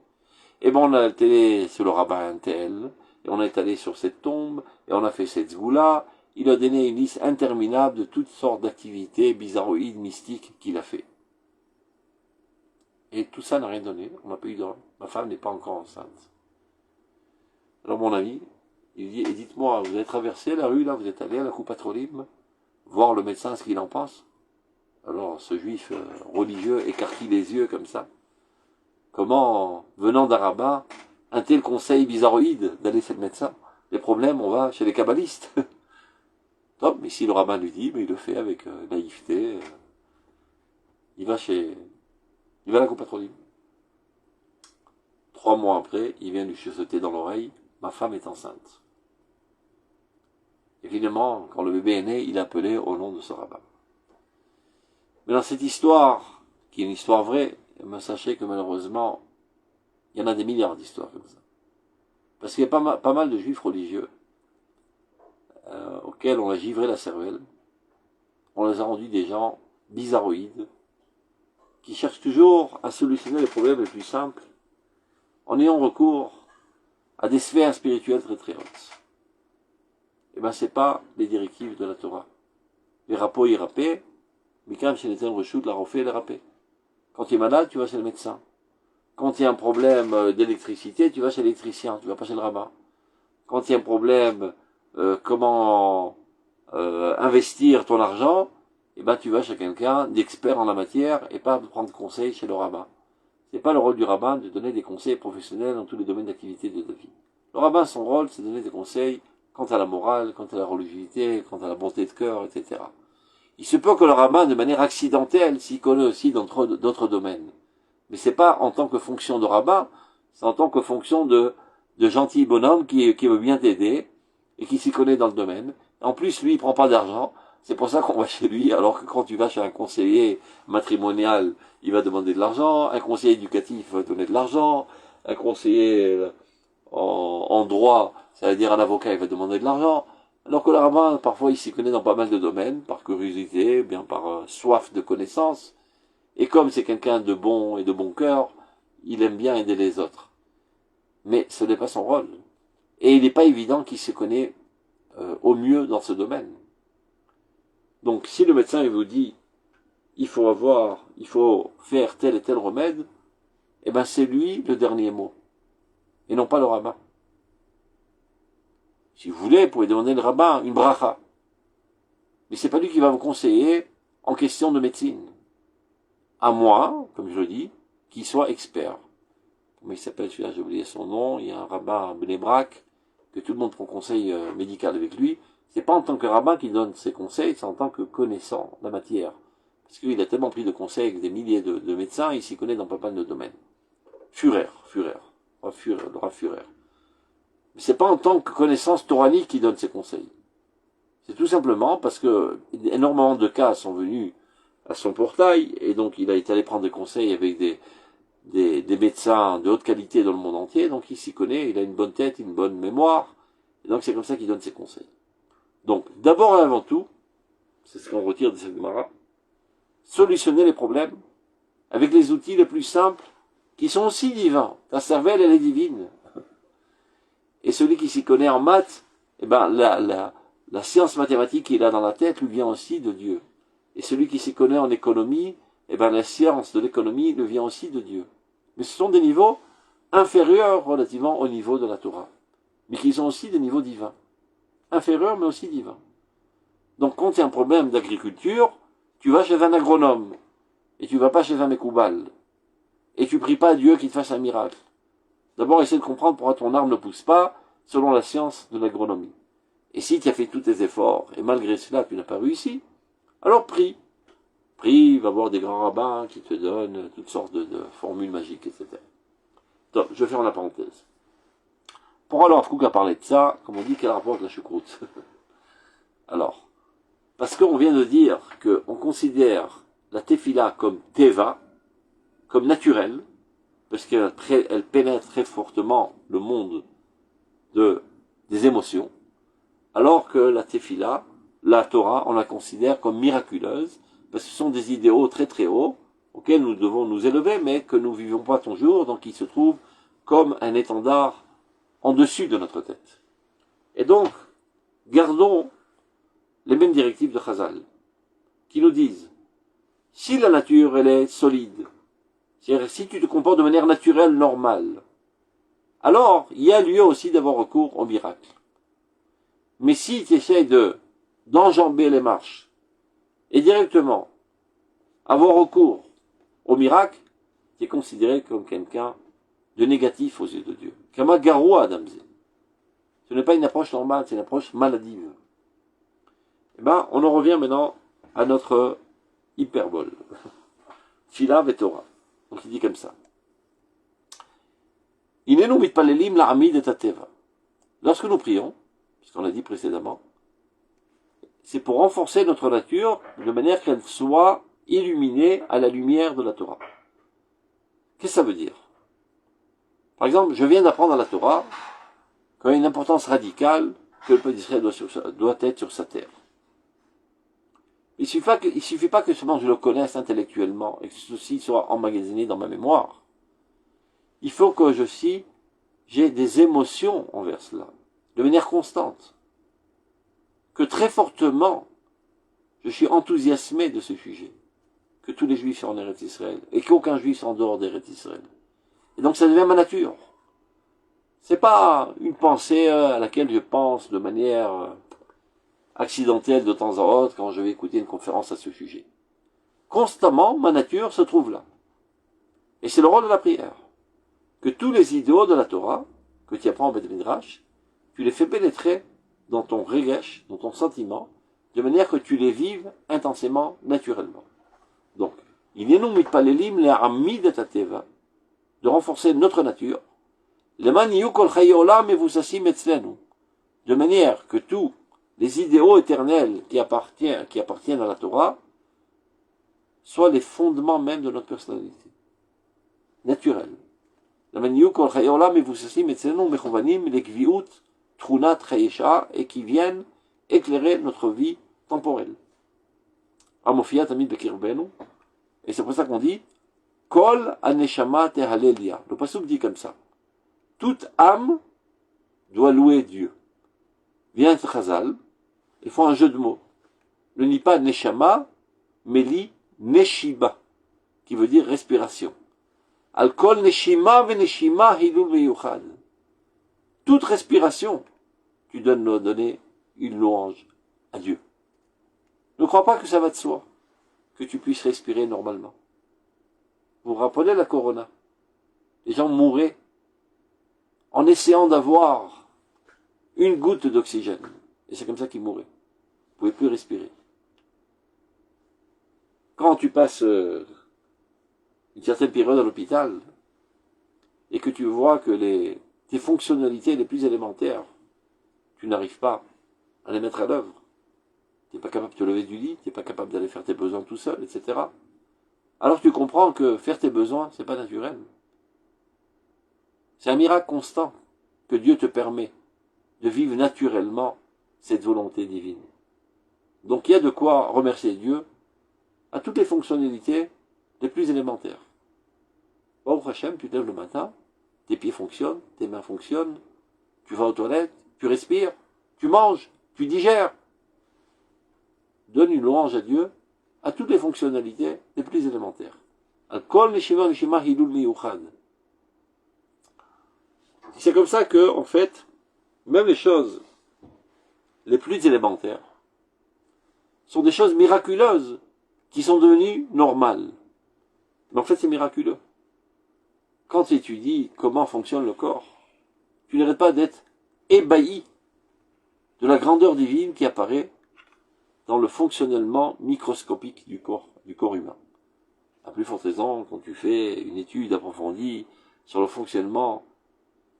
Et ben on a été sur le rabbin tel, et on est allé sur cette tombe, et on a fait cette zgoula. Il a donné une liste interminable de toutes sortes d'activités bizarroïdes, mystiques qu'il a fait. Et tout ça n'a rien donné, on n'a pas eu de... Ma femme n'est pas encore enceinte. Alors mon ami, il dit, et dites-moi, vous avez traversé la rue là, vous êtes allé à la Coupe Patrolim, voir le médecin ce qu'il en pense? Alors ce juif religieux écarquille les yeux comme ça. Comment, venant d'un rabbin, un tel conseil bizarroïde d'aller chez le médecin? Les problèmes, on va chez les kabbalistes. Non, mais si le rabbin lui dit, mais il le fait avec naïveté. Il va à la Coupe Patrolim. 3 mois après, il vient lui chuchoter dans l'oreille, ma femme est enceinte. Évidemment, quand le bébé est né, il est appelé au nom de ce rabbin. Mais dans cette histoire, qui est une histoire vraie, sachez que malheureusement, il y en a des milliards d'histoires comme ça. Parce qu'il y a pas mal de juifs religieux auxquels on a givré la cervelle. On les a rendus des gens bizarroïdes, qui cherchent toujours à solutionner les problèmes les plus simples, en ayant recours à des sphères spirituelles très très hautes. Eh bien, c'est pas les directives de la Torah. Les rapos y rapé, mais quand chez les reshoot, la refait les rapé. Quand tu es malade, tu vas chez le médecin. Quand il y a un problème d'électricité, tu vas chez l'électricien, tu vas pas chez le rabbin. Quand il y a un problème, comment investir ton argent, eh ben tu vas chez quelqu'un d'expert en la matière et pas de prendre conseil chez le rabbin. C'est pas le rôle du rabbin de donner des conseils professionnels dans tous les domaines d'activité de ta vie. Le rabbin, son rôle, c'est de donner des conseils quant à la morale, quant à la religiosité, quant à la bonté de cœur, etc. Il se peut que le rabbin, de manière accidentelle, s'y connaît aussi dans d'autres domaines. Mais c'est pas en tant que fonction de rabbin, c'est en tant que fonction de gentil bonhomme qui veut bien t'aider et qui s'y connaît dans le domaine. En plus, lui, il prend pas d'argent. C'est pour ça qu'on va chez lui, alors que quand tu vas chez un conseiller matrimonial, il va demander de l'argent, un conseiller éducatif va donner de l'argent, un conseiller en droit, c'est-à-dire un avocat, il va demander de l'argent. Alors que le rabbin, parfois, il s'y connaît dans pas mal de domaines, par curiosité, bien par soif de connaissance. Et comme c'est quelqu'un de bon et de bon cœur, il aime bien aider les autres. Mais ce n'est pas son rôle. Et il n'est pas évident qu'il se connaît au mieux dans ce domaine. Donc si le médecin il vous dit il faut faire tel et tel remède, eh ben c'est lui le dernier mot. Et non pas le rabbin. Si vous voulez, vous pouvez demander le rabbin une bracha. Mais c'est pas lui qui va vous conseiller en question de médecine. À moins, comme je le dis, qu'il soit expert. Comment il s'appelle celui-là, j'ai oublié son nom, il y a un rabbin à Bnei Brak, que tout le monde prend conseil médical avec lui. C'est pas en tant que rabbin qu'il donne ses conseils, c'est en tant que connaissant la matière. Parce qu'il a tellement pris de conseils avec des milliers de médecins, il s'y connaît dans pas mal de domaines. Le Rav Führer. Mais c'est pas en tant que connaissance toranique qu'il donne ses conseils. C'est tout simplement parce que énormément de cas sont venus à son portail, et donc il a été allé prendre des conseils avec des médecins de haute qualité dans le monde entier, donc il s'y connaît, il a une bonne tête, une bonne mémoire, et donc c'est comme ça qu'il donne ses conseils. Donc, d'abord et avant tout, c'est ce qu'on retire de cette Gemara, solutionner les problèmes avec les outils les plus simples, qui sont aussi divins. Ta cervelle, elle est divine. Et celui qui s'y connaît en maths, eh ben, la science mathématique qu'il a dans la tête lui vient aussi de Dieu. Et celui qui s'y connaît en économie, eh ben, la science de l'économie lui vient aussi de Dieu. Mais ce sont des niveaux inférieurs relativement au niveau de la Torah. Mais qui sont aussi des niveaux divins. Inférieurs, mais aussi divins. Donc, quand il y a un problème d'agriculture, tu vas chez un agronome. Et tu vas pas chez un mécoubal. Et tu pries pas à Dieu qu'il te fasse un miracle. D'abord, essaie de comprendre pourquoi ton arbre ne pousse pas selon la science de l'agronomie. Et si tu as fait tous tes efforts, et malgré cela, tu n'as pas réussi, alors prie. Prie, va voir des grands rabbins qui te donnent toutes sortes de formules magiques, etc. Donc, je vais faire la parenthèse. Pour alors Kouk a parlé de ça, comme on dit, quel rapport avec la choucroute? Alors, parce qu'on vient de dire qu'on considère la tefila comme teva, comme naturelle, parce qu'elle pénètre très fortement le monde des émotions, alors que la Tefila, la Torah, on la considère comme miraculeuse, parce que ce sont des idéaux très très hauts, auxquels nous devons nous élever, mais que nous ne vivons pas toujours, donc ils se trouvent comme un étendard en dessus de notre tête. Et donc, gardons les mêmes directives de Chazal, qui nous disent, si la nature, elle est solide, c'est-à-dire si tu te comportes de manière naturelle, normale, alors il y a lieu aussi d'avoir recours au miracle. Mais si tu essaies d'enjamber les marches et directement avoir recours au miracle, tu es considéré comme quelqu'un de négatif aux yeux de Dieu. Kama garoua adamze. Ce n'est pas une approche normale, c'est une approche maladive. Eh ben, on en revient maintenant à notre hyperbole. Tfila vetora. Donc il dit comme ça. Inenu mitpalelim la'amid et ateva. Lorsque nous prions, puisqu'on l'a dit précédemment, c'est pour renforcer notre nature de manière qu'elle soit illuminée à la lumière de la Torah. Qu'est-ce que ça veut dire? Par exemple, je viens d'apprendre à la Torah qu'il y a une importance radicale que le peuple d'Israël doit être sur sa terre. Il suffit pas que seulement je le connaisse intellectuellement et que ceci soit emmagasiné dans ma mémoire. Il faut que j'ai des émotions envers cela, de manière constante. Que très fortement, je suis enthousiasmé de ce sujet. Que tous les Juifs sont en Eretz Israël et qu'aucun Juif en dehors d'Eretz Israël. Et donc ça devient ma nature. C'est pas une pensée à laquelle je pense de manière accidentelle de temps en temps quand je vais écouter une conférence à ce sujet. Constamment, ma nature se trouve là. Et c'est le rôle de la prière. Que tous les idéaux de la Torah, que tu apprends au Beth Midrash, tu les fais pénétrer dans ton regesh, dans ton sentiment, de manière que tu les vives intensément, naturellement. Donc, il est non mitpalelim le amid et ateva, de renforcer notre nature, de manière que tous les idéaux éternels qui appartiennent à la Torah soient les fondements même de notre personnalité, naturelle. Et qui viennent éclairer notre vie temporelle. Et c'est pour ça qu'on dit Kol aneshama tehalelia. Le pasuk dit comme ça. Toute âme doit louer Dieu. Vient Chazal, ils font un jeu de mots. Ne lit pas neshama, mais lit neshiba, qui veut dire respiration. Al kol neshima veneshima hilul veyuchad. Toute respiration, tu dois donner une louange à Dieu. Ne crois pas que ça va de soi, que tu puisses respirer normalement. Vous vous rappelez la corona? Les gens mouraient en essayant d'avoir une goutte d'oxygène. Et c'est comme ça qu'ils mouraient. Vous ne pouvez plus respirer. Quand tu passes une certaine période à l'hôpital et que tu vois que tes fonctionnalités les plus élémentaires, tu n'arrives pas à les mettre à l'œuvre. Tu n'es pas capable de te lever du lit, tu n'es pas capable d'aller faire tes besoins tout seul, etc. Alors tu comprends que faire tes besoins, c'est pas naturel. C'est un miracle constant que Dieu te permet de vivre naturellement cette volonté divine. Donc il y a de quoi remercier Dieu à toutes les fonctionnalités les plus élémentaires. Baruch Hashem, tu te lèves le matin, tes pieds fonctionnent, tes mains fonctionnent, tu vas aux toilettes, tu respires, tu manges, tu digères. Donne une louange à Dieu à toutes les fonctionnalités les plus élémentaires. C'est comme ça que, en fait, même les choses les plus élémentaires sont des choses miraculeuses qui sont devenues normales. Mais en fait, c'est miraculeux. Quand tu étudies comment fonctionne le corps, tu n'arrêtes pas d'être ébahi de la grandeur divine qui apparaît dans le fonctionnement microscopique du corps humain. À plus forte raison, quand tu fais une étude approfondie sur le fonctionnement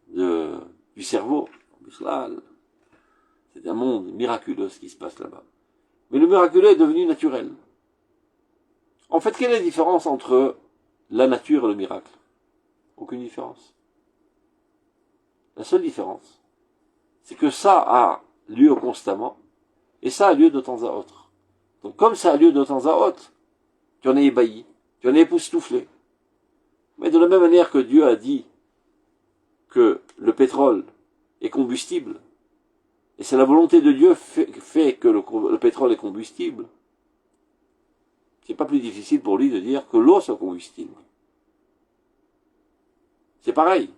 du cerveau, c'est un monde miraculeux ce qui se passe là-bas. Mais le miraculeux est devenu naturel. En fait, quelle est la différence entre la nature et le miracle? Aucune différence. La seule différence, c'est que ça a lieu constamment, et ça a lieu de temps à autre. Donc comme ça a lieu de temps à autre, tu en es ébahi, tu en es époustouflé. Mais de la même manière que Dieu a dit que le pétrole est combustible, et c'est la volonté de Dieu fait que le pétrole est combustible, c'est pas plus difficile pour lui de dire que l'eau soit combustible. C'est pareil.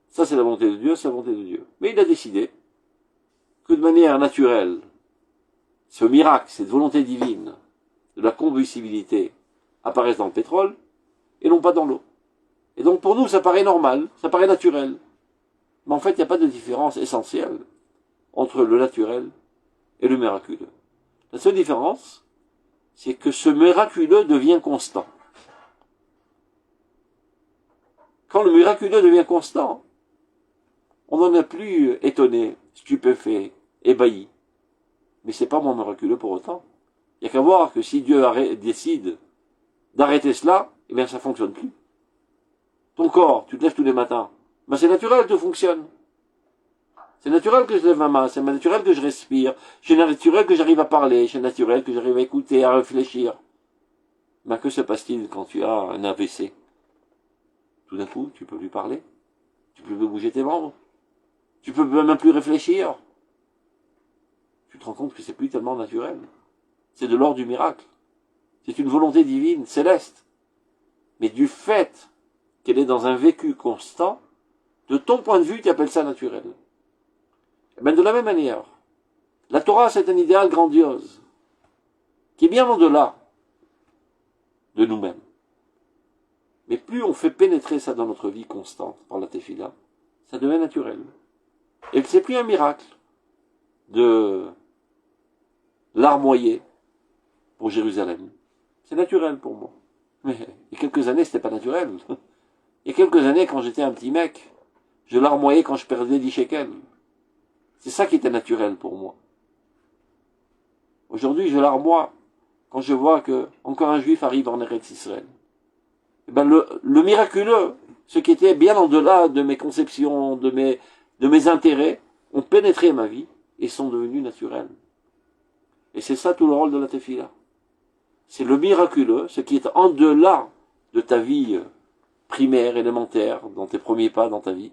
Ça c'est la volonté de Dieu, c'est la volonté de Dieu. Mais il a décidé que de manière naturelle, ce miracle, cette volonté divine de la combustibilité apparaisse dans le pétrole et non pas dans l'eau. Et donc pour nous, ça paraît normal, ça paraît naturel. Mais en fait, il n'y a pas de différence essentielle entre le naturel et le miraculeux. La seule différence, c'est que ce miraculeux devient constant. Quand le miraculeux devient constant, on n'en est plus étonné, stupéfait, ébahi. Mais c'est pas moins miraculeux pour autant. Il n'y a qu'à voir que si Dieu décide d'arrêter cela, eh bien ça fonctionne plus. Ton corps, tu te lèves tous les matins, ben c'est naturel, tout fonctionne. C'est naturel que je lève ma main, c'est naturel que je respire, c'est naturel que j'arrive à parler, c'est naturel que j'arrive à écouter, à réfléchir. Mais que se passe-t-il quand tu as un AVC? Tout d'un coup, tu peux plus parler, tu peux plus bouger tes membres, tu peux même plus réfléchir. Tu te rends compte que c'est plus tellement naturel. C'est de l'ordre du miracle. C'est une volonté divine, céleste. Mais du fait qu'elle est dans un vécu constant, de ton point de vue, tu appelles ça naturel. Et bien de la même manière, la Torah c'est un idéal grandiose, qui est bien au-delà de nous-mêmes. Mais plus on fait pénétrer ça dans notre vie constante, par la tefila, ça devient naturel. Et c'est plus un miracle de larmoyer pour Jérusalem. C'est naturel pour moi. Mais il y a quelques années, c'était pas naturel. Il y a quelques années, quand j'étais un petit mec, je larmoyais quand je perdais 10 shekels. C'est ça qui était naturel pour moi. Aujourd'hui, je larmoie quand je vois que encore un juif arrive en Eretz Israël. Et ben le miraculeux, ce qui était bien en-delà de mes conceptions, de mes intérêts, ont pénétré ma vie et sont devenus naturels. Et c'est ça tout le rôle de la tefila. C'est le miraculeux, ce qui est en-delà de ta vie primaire, élémentaire, dans tes premiers pas dans ta vie.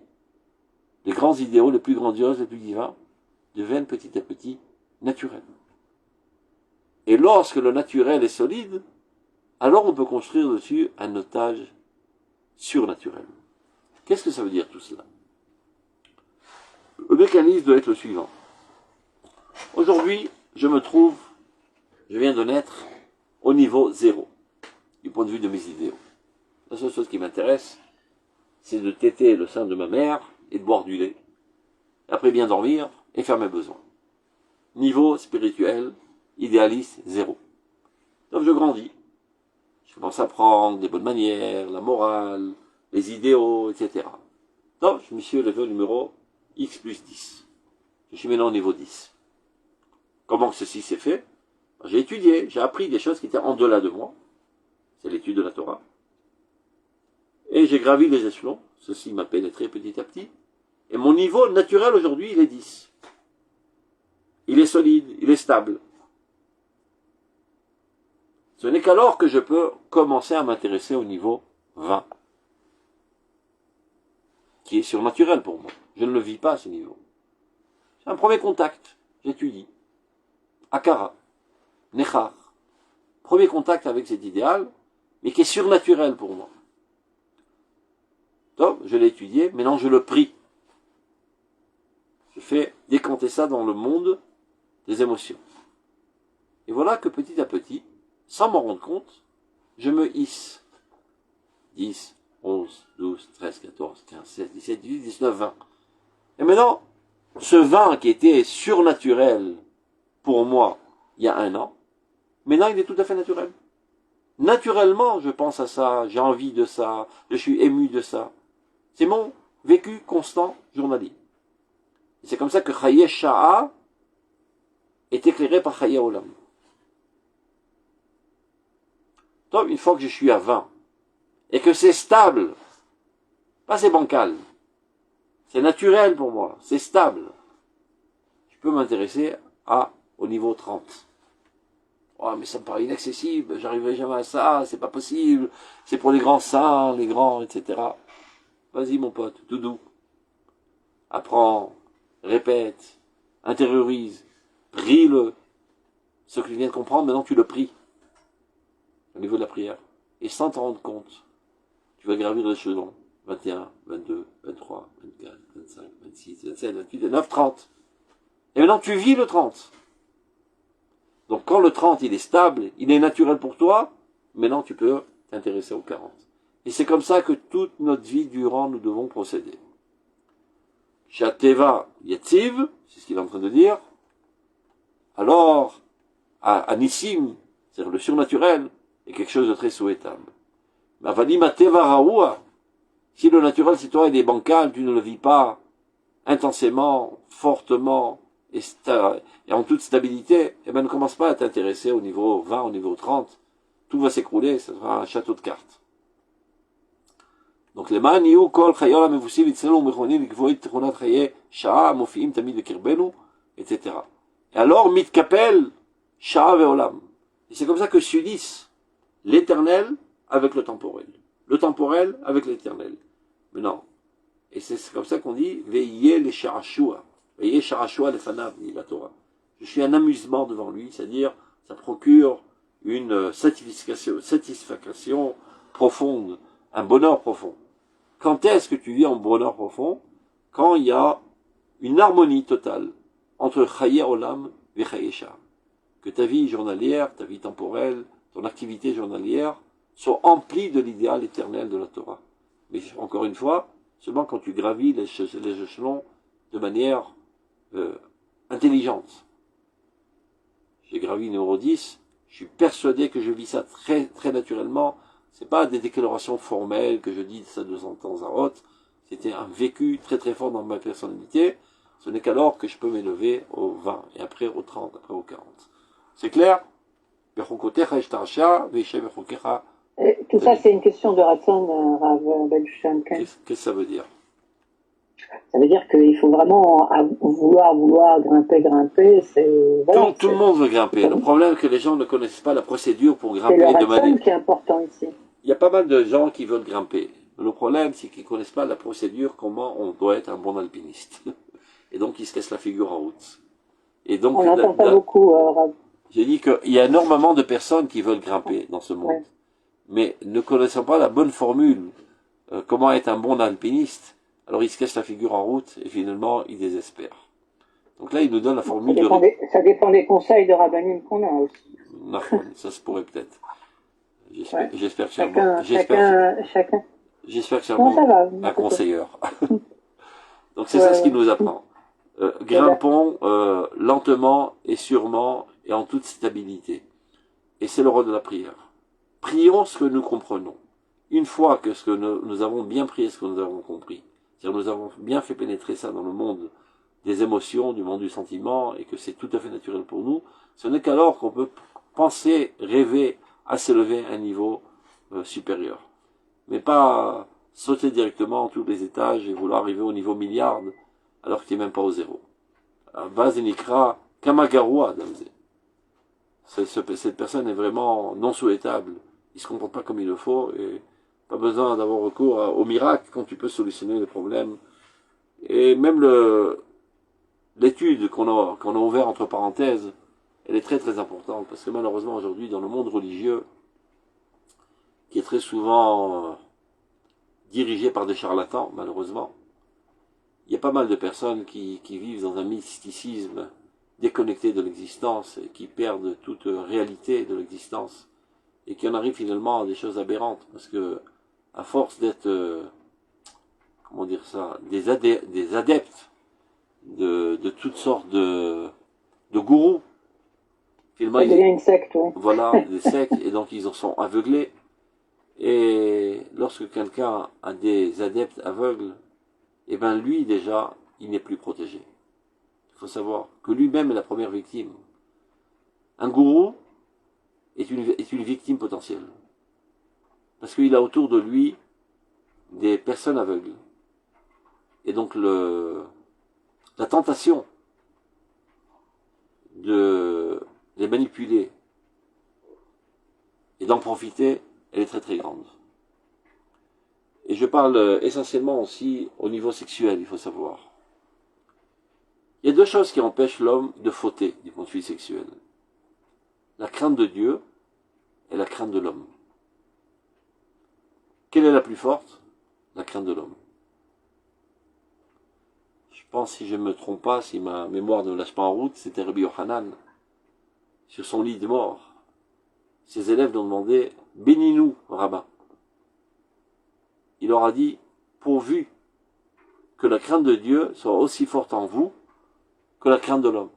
Les grands idéaux, les plus grandioses, les plus divins, deviennent petit à petit naturels. Et lorsque le naturel est solide, alors on peut construire dessus un notage surnaturel. Qu'est-ce que ça veut dire tout cela? Le mécanisme doit être le suivant. Aujourd'hui, je viens de naître au niveau 0, du point de vue de mes idéaux. La seule chose qui m'intéresse, c'est de téter le sein de ma mère et de boire du lait. Après bien dormir et faire mes besoins. Niveau spirituel, idéaliste, 0. Donc je grandis. Je commence à prendre des bonnes manières, la morale, les idéaux, etc. Donc je me suis élevé au numéro X plus 10. Je suis maintenant au niveau 10. Comment ceci s'est fait? J'ai étudié, j'ai appris des choses qui étaient en delà de moi. C'est l'étude de la Torah. Et j'ai gravi les échelons. Ceci m'a pénétré petit à petit. Et mon niveau naturel aujourd'hui, il est 10. Il est solide, il est stable. Ce n'est qu'alors que je peux commencer à m'intéresser au niveau 20. Qui est surnaturel pour moi. Je ne le vis pas à ce niveau. C'est un premier contact. J'étudie. Akara. Nechar. Premier contact avec cet idéal, mais qui est surnaturel pour moi. Donc, je l'ai étudié, maintenant je le prie. Je fais décanter ça dans le monde des émotions. Et voilà que petit à petit, sans m'en rendre compte, je me hisse. 10, 11, 12, 13, 14, 15, 16, 17, 18, 19, 20. Et maintenant, ce 20 qui était surnaturel pour moi il y a un an, maintenant il est tout à fait naturel. Naturellement, je pense à ça, j'ai envie de ça, je suis ému de ça. C'est mon vécu constant journalier. C'est comme ça que Chaye Sha'a est éclairé par Chaye Olam. Donc, une fois que je suis à 20, et que c'est stable, pas c'est bancal, c'est naturel pour moi, c'est stable, je peux m'intéresser au niveau 30. Oh, mais ça me paraît inaccessible, j'arriverai jamais à ça, c'est pas possible, c'est pour les grands saints, les grands, etc. Vas-y mon pote, tout doux. Apprends, répète, intériorise, prie-le. Ce que tu viens de comprendre, maintenant tu le pries. Au niveau de la prière. Et sans t'en rendre compte, tu vas gravir l'échelon. 21, 22, 23, 24, 25, 26, 27, 28, 29, 30. Et maintenant tu vis le 30. Donc quand le 30 il est stable, il est naturel pour toi, maintenant tu peux t'intéresser au 40. Et c'est comme ça que toute notre vie durant nous devons procéder. Shateva Yatziv, c'est ce qu'il est en train de dire. Alors, à Nissim, c'est-à-dire le surnaturel, est quelque chose de très souhaitable. Mais Avadim Teva Raoua, si le naturel c'est toi, il est bancal, tu ne le vis pas intensément, fortement, et en toute stabilité, eh ben ne commence pas à t'intéresser au niveau 20, au niveau 30. Tout va s'écrouler, ça sera un château de cartes. Donc, les maniou kol chayol amevussim itzelu mechonim likvoit tchonat chaye sha'a mofiim tamid bekirbenu, etc. Et alors, mitkapel sha'a ve'olam. Et c'est comme ça que s'unissent l'éternel avec le temporel avec l'éternel. Mais non. Et c'est comme ça qu'on dit veillez les sharashua. Veillez sharashua les fanav, dit la Torah. Je suis un amusement devant lui, c'est-à-dire, ça procure une satisfaction profonde, un bonheur profond. Quand est-ce que tu vis en bonheur profond? Quand il y a une harmonie totale entre Chaye Olam et Chaye Shah. Que ta vie journalière, ta vie temporelle, ton activité journalière sont emplies de l'idéal éternel de la Torah. Mais encore une fois, seulement quand tu gravis les échelons de manière intelligente. J'ai gravi numéro 10, je suis persuadé que je vis ça très, très naturellement. C'est pas des déclarations formelles que je dis ça de temps à autre. C'était un vécu très très fort dans ma personnalité. Ce n'est qu'alors que je peux m'élever au 20, et après au 30, après au 40. C'est clair? Et tout ça, c'est une question de Ratson, Rav Belcham. Qu'est-ce que ça veut dire? Ça veut dire qu'il faut vraiment vouloir grimper, c'est... Voilà, tout le monde veut grimper. Le problème est que les gens ne connaissent pas la procédure pour grimper de manière... C'est le Ratson qui est important ici. Il y a pas mal de gens qui veulent grimper. Le problème, c'est qu'ils ne connaissent pas la procédure, comment on doit être un bon alpiniste. Et donc, ils se cassent la figure en route. Et donc, on n'entend pas beaucoup, Rav. J'ai dit qu'il y a énormément de personnes qui veulent grimper dans ce monde. Ouais. Mais ne connaissant pas la bonne formule, comment être un bon alpiniste, alors ils se cassent la figure en route et finalement, ils désespèrent. Donc là, il nous donne la formule ça dépend des conseils de Rabbanim qu'on a aussi. Ça se pourrait peut-être. J'espère que c'est un conseilleur. Donc c'est ça ce qu'il nous apprend. Grimpons lentement et sûrement et en toute stabilité. Et c'est le rôle de la prière. Prions ce que nous comprenons. Une fois que nous avons bien prié ce que nous avons compris, c'est-à-dire nous avons bien fait pénétrer ça dans le monde des émotions, du monde du sentiment, et que c'est tout à fait naturel pour nous, ce n'est qu'alors qu'on peut penser, rêver à s'élever à un niveau supérieur. Mais pas sauter directement tous les étages et vouloir arriver au niveau milliard alors que tu n'es même pas au zéro. Base Nikra Kamagarua Damze. Cette personne est vraiment non souhaitable. Il se comporte pas comme il le faut et pas besoin d'avoir recours au miracle quand tu peux solutionner les problèmes. Et même l'étude qu'on a ouverte entre parenthèses, elle est très très importante parce que malheureusement aujourd'hui dans le monde religieux, qui est très souvent dirigé par des charlatans, malheureusement, il y a pas mal de personnes qui vivent dans un mysticisme déconnecté de l'existence et qui perdent toute réalité de l'existence et qui en arrivent finalement à des choses aberrantes parce que à force d'être comment dire ça, des adeptes de toutes sortes de gourous, finalement ça devient une secte, oui. Voilà, des sectes, et donc ils en sont aveuglés. Et lorsque quelqu'un a des adeptes aveugles, eh ben lui déjà, il n'est plus protégé. Il faut savoir que lui-même est la première victime. Un gourou est une victime potentielle. Parce qu'il a autour de lui des personnes aveugles. Et donc la tentation de les manipuler et d'en profiter, elle est très très grande. Et je parle essentiellement aussi au niveau sexuel, il faut savoir. Il y a deux choses qui empêchent l'homme de fauter du point de vue sexuel. La crainte de Dieu et la crainte de l'homme. Quelle est la plus forte? La crainte de l'homme. Je pense, si je ne me trompe pas, si ma mémoire ne me lâche pas en route, c'était Rabbi Yochanan. Sur son lit de mort, ses élèves lui ont demandé « Bénis-nous, rabbin ». Il leur a dit « Pourvu que la crainte de Dieu soit aussi forte en vous que la crainte de l'homme. »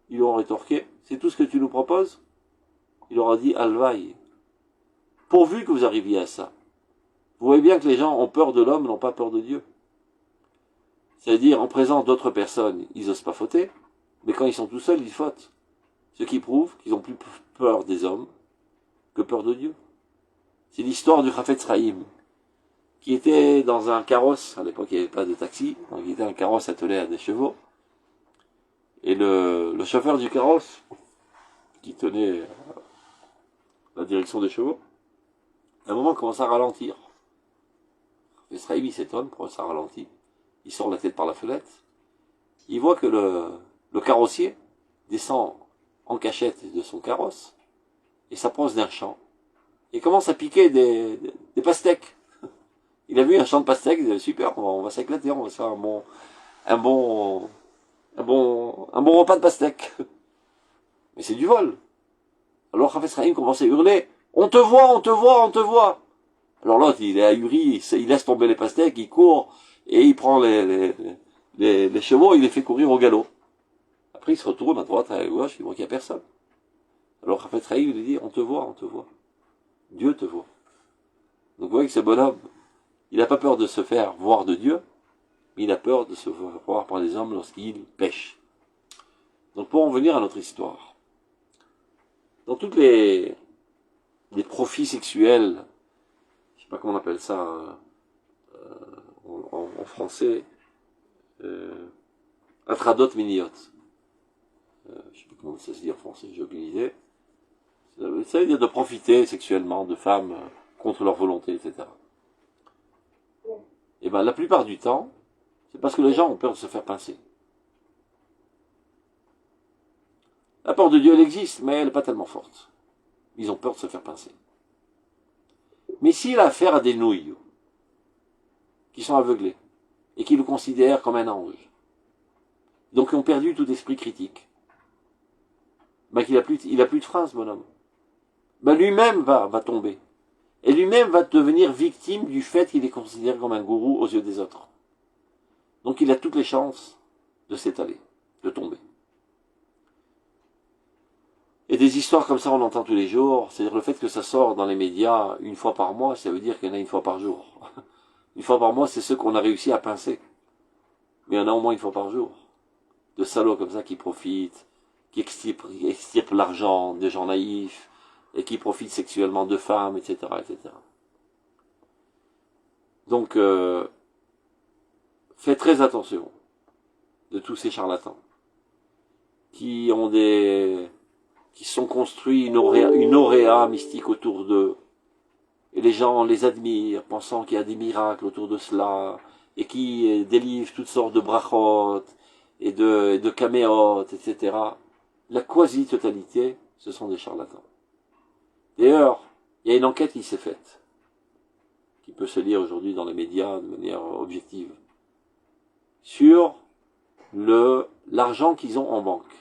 Ils lui ont rétorqué « C'est tout ce que tu nous proposes ?» Il leur a dit « Alvaï, pourvu que vous arriviez à ça. » Vous voyez bien que les gens ont peur de l'homme, n'ont pas peur de Dieu. C'est-à-dire, en présence d'autres personnes, ils n'osent pas fauter, mais quand ils sont tout seuls, ils fautent. Ce qui prouve qu'ils ont plus peur des hommes que peur de Dieu. C'est l'histoire du Chafetz Chaim, qui était dans un carrosse, à l'époque il n'y avait pas de taxi, donc il était un carrosse attelé à des chevaux, et le chauffeur du carrosse, qui tenait la direction des chevaux, à un moment commence à ralentir. Chafetz Chaim, il s'étonne, pourquoi ça ralentit? Il sort la tête par la fenêtre, il voit que le carrossier descend en cachette de son carrosse et s'approche d'un champ et commence à piquer des pastèques. Il a vu un champ de pastèques, il dit super, on va s'éclater, on va se faire un bon repas de pastèques. Mais c'est du vol. Alors Chafetz Chaim commence à hurler, on te voit, on te voit, on te voit. Alors l'autre, il est ahuri, il laisse tomber les pastèques, il court et il prend les chevaux, il les fait courir au galop. Après, il se retourne à droite, à gauche, il voit qu'il n'y a personne. Alors, Chafetz Chaim lui dit, on te voit, on te voit. Dieu te voit. Donc, vous voyez que ce bonhomme, il n'a pas peur de se faire voir de Dieu, mais il a peur de se faire voir par les hommes lorsqu'il pêche. Donc, pour en venir à notre histoire, dans toutes les profits sexuels, je ne sais pas comment on appelle ça en français, atradot miniot. Je ne sais pas comment ça se dit en français, j'ai aucune idée. Ça veut dire de profiter sexuellement de femmes contre leur volonté, etc. Et bien, la plupart du temps, c'est parce que les gens ont peur de se faire pincer. La peur de Dieu, elle existe, mais elle n'est pas tellement forte. Ils ont peur de se faire pincer. Mais s'il a affaire à des nouilles, qui sont aveuglés, et qui le considèrent comme un ange, donc ils ont perdu tout esprit critique, ben il a plus de frein, ce bonhomme. Ben lui-même va tomber. Et lui-même va devenir victime du fait qu'il est considéré comme un gourou aux yeux des autres. Donc il a toutes les chances de s'étaler, de tomber. Et des histoires comme ça, on entend tous les jours. C'est-à-dire le fait que ça sort dans les médias une fois par mois, ça veut dire qu'il y en a une fois par jour. Une fois par mois, c'est ceux qu'on a réussi à pincer. Mais il y en a au moins une fois par jour. De salauds comme ça qui profitent, qui extirpent l'argent des gens naïfs, et qui profitent sexuellement de femmes, etc., etc. Donc, faites très attention de tous ces charlatans qui sont construits une auréa mystique autour d'eux, et les gens les admirent, pensant qu'il y a des miracles autour de cela, et qui délivrent toutes sortes de brachot, et de caméot, etc. La quasi-totalité, ce sont des charlatans. D'ailleurs, il y a une enquête qui s'est faite, qui peut se lire aujourd'hui dans les médias de manière objective, sur l'argent qu'ils ont en banque.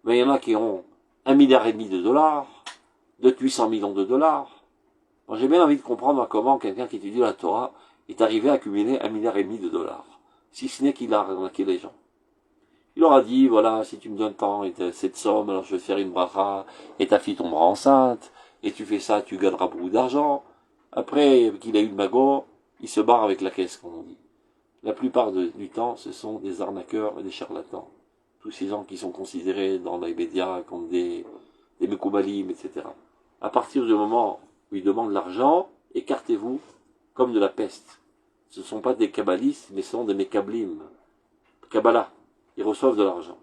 Mais il y en a qui ont 1,5 milliard de dollars, d'autres 800 millions de dollars. Moi, j'ai bien envie de comprendre comment quelqu'un qui étudie la Torah est arrivé à accumuler 1,5 milliard de dollars, si ce n'est qu'il a arnaqué les gens. Il leur a dit, voilà, si tu me donnes tant et cette somme, alors je vais te faire une bracha, et ta fille tombera enceinte, et tu fais ça, tu gagneras beaucoup d'argent. Après qu'il a eu le magot, il se barre avec la caisse, comme on dit. La plupart du temps, ce sont des arnaqueurs et des charlatans. Tous ces gens qui sont considérés dans les médias comme des mekoubalim, etc. À partir du moment où ils demandent l'argent, écartez-vous comme de la peste. Ce ne sont pas des kabbalistes, mais ce sont des mekablim. Kabbalah. Ils reçoivent de l'argent.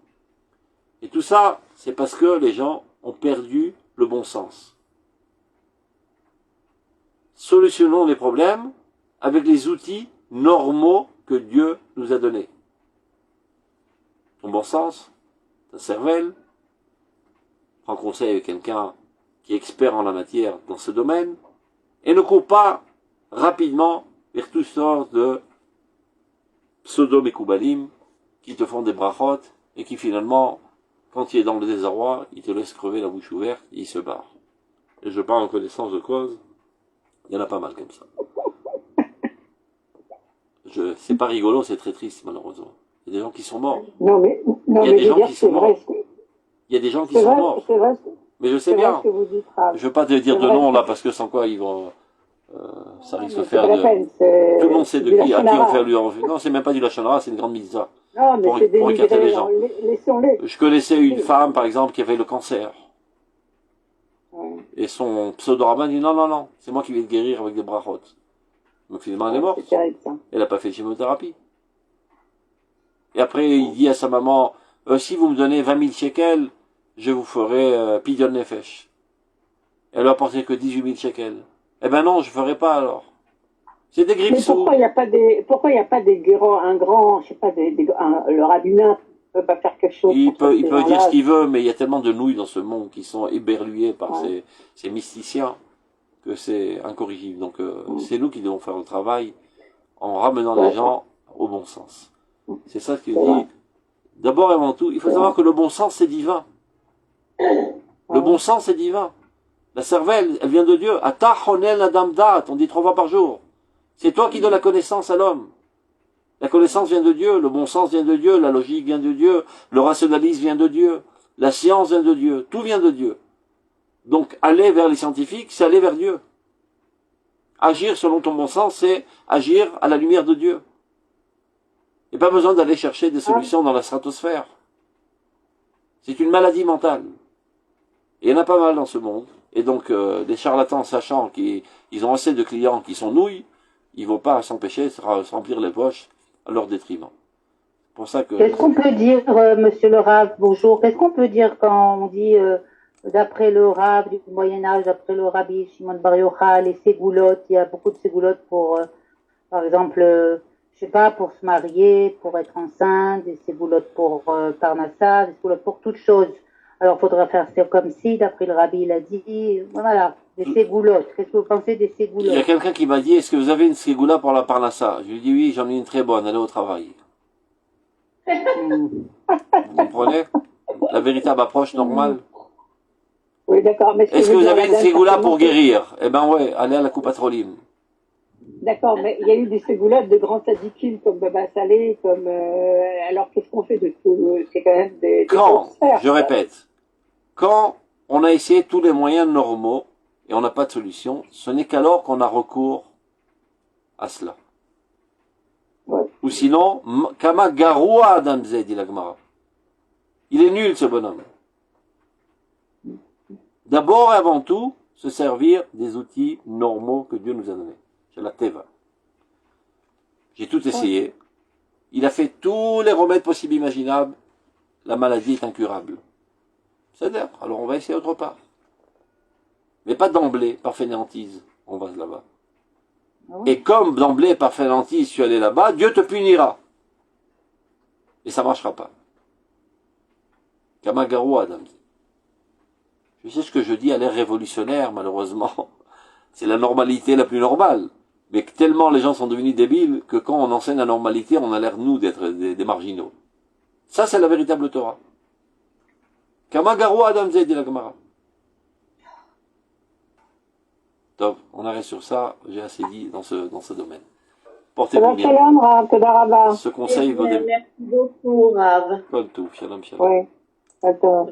Et tout ça, c'est parce que les gens ont perdu le bon sens. Solutionnons les problèmes avec les outils normaux que Dieu nous a donnés. Ton bon sens, ta cervelle, prends conseil avec quelqu'un qui est expert en la matière dans ce domaine, et ne cours pas rapidement vers toutes sortes de pseudo Mekoubalim qui te font des brachot et qui finalement, quand il est dans le désarroi, il te laisse crever la bouche ouverte et il se barre. Et je parle en connaissance de cause, il y en a pas mal comme ça. C'est pas rigolo, c'est très triste malheureusement. Il y a des gens qui sont morts. Non, mais, Il y a des gens qui sont morts. Il y a des gens qui sont morts. C'est vrai, mais je sais bien. Que vous dites, Rav. Je veux pas te dire de nom là parce que sans quoi ils vont. Ça risque de faire de. Tout le monde sait de qui, à qui on fait lui en vue. Non, c'est même pas du lachanara, c'est une grande mitzvah. Non, mais c'est pour écarter les gens. Laissons-les. Je connaissais une femme, par exemple, qui avait le cancer. Ouais. Et son pseudo-rabbin dit non, c'est moi qui vais te guérir avec des brachot. Donc finalement, elle est morte. Terrible, ça. Elle n'a pas fait de chimiothérapie. Et après, il dit à sa maman, si vous me donnez 20 000 shekels, je vous ferai pidyon nefesh. Elle lui a apporté que 18 000 shekels. Eh ben non, je ferai pas alors. C'est des grippes. Mais pourquoi il n'y a pas des guérants, un grand, je sais pas, le rabbinat ne peut pas faire quelque chose? Il peut dire ce qu'il veut, mais il y a tellement de nouilles dans ce monde qui sont éberluées par ces mysticiens que c'est incorrigible. Donc c'est nous qui devons faire le travail en ramenant les gens au bon sens. C'est ça ce qu'il dit. D'abord et avant tout, il faut savoir que le bon sens c'est divin. Le bon sens c'est divin. La cervelle, elle vient de Dieu. Ata honel adam dat, on dit 3 fois par jour. C'est toi qui donnes la connaissance à l'homme. La connaissance vient de Dieu, le bon sens vient de Dieu, la logique vient de Dieu, le rationalisme vient de Dieu, la science vient de Dieu, tout vient de Dieu. Donc aller vers les scientifiques, c'est aller vers Dieu. Agir selon ton bon sens, c'est agir à la lumière de Dieu. Il n'y a pas besoin d'aller chercher des solutions dans la stratosphère. C'est une maladie mentale. Et il y en a pas mal dans ce monde. Et donc, les charlatans, sachant qu'ils ont assez de clients qui sont nouilles, ils vont pas s'empêcher de se remplir les poches à leur détriment. C'est pour ça que... Qu'est-ce qu'on peut dire, monsieur le Rav, bonjour, qu'est-ce qu'on peut dire quand on dit, d'après le Rav du Moyen-Âge, d'après le Rabbi Shimon Bar Yochai, les ségoulottes, il y a beaucoup de ségoulottes pour, par exemple, je sais pas, pour se marier, pour être enceinte, des ségoulottes pour Parnassa, des ségoulottes pour toutes choses. Alors, faudra faire ça comme si, d'après le Rabbi, il a dit, voilà, des ségoulottes. Qu'est-ce que vous pensez des ségoulottes? Il y a quelqu'un qui m'a dit, est-ce que vous avez une ségoula pour la Parnassa? Je lui ai dit oui, j'en ai une très bonne, elle est au travail. Vous comprenez? La véritable approche normale. Oui, d'accord. Mais est-ce que vous avez une ségoula pour guérir? Eh ben ouais, allez à la coupe Patrolim. D'accord, mais il y a eu des ségoulottes de grands tzadikim comme Baba Salé, comme alors qu'est-ce qu'on fait de tout? C'est quand même des je répète, quand on a essayé tous les moyens normaux et on n'a pas de solution, ce n'est qu'alors qu'on a recours à cela. Ouais. Ou sinon, Kama Garoua Adam Zé, dit la Gemara. Il est nul ce bonhomme. D'abord et avant tout, se servir des outils normaux que Dieu nous a donnés. C'est la Teva. J'ai tout essayé. Il a fait tous les remèdes possibles et imaginables. La maladie est incurable. C'est-à-dire, alors on va essayer autre part. Mais pas d'emblée, par fainéantise, on va là-bas. Et comme d'emblée, par fainéantise, tu es allé là-bas, Dieu te punira. Et ça ne marchera pas. Kamagaru Adam. Je sais ce que je dis a l'air révolutionnaire, malheureusement. C'est la normalité la plus normale. Mais tellement les gens sont devenus débiles que quand on enseigne la normalité, on a l'air, nous, d'être des marginaux. Ça, c'est la véritable Torah. Kamagaru Adam Zé, dit la Gemara. Top, on arrête sur ça, j'ai assez dit dans ce domaine. Portez-vous bien. Shalom, Rav, Toda Ce conseil vaut des... Merci beaucoup, Rav. Comme tout, shalom, shalom. Oui, d'accord.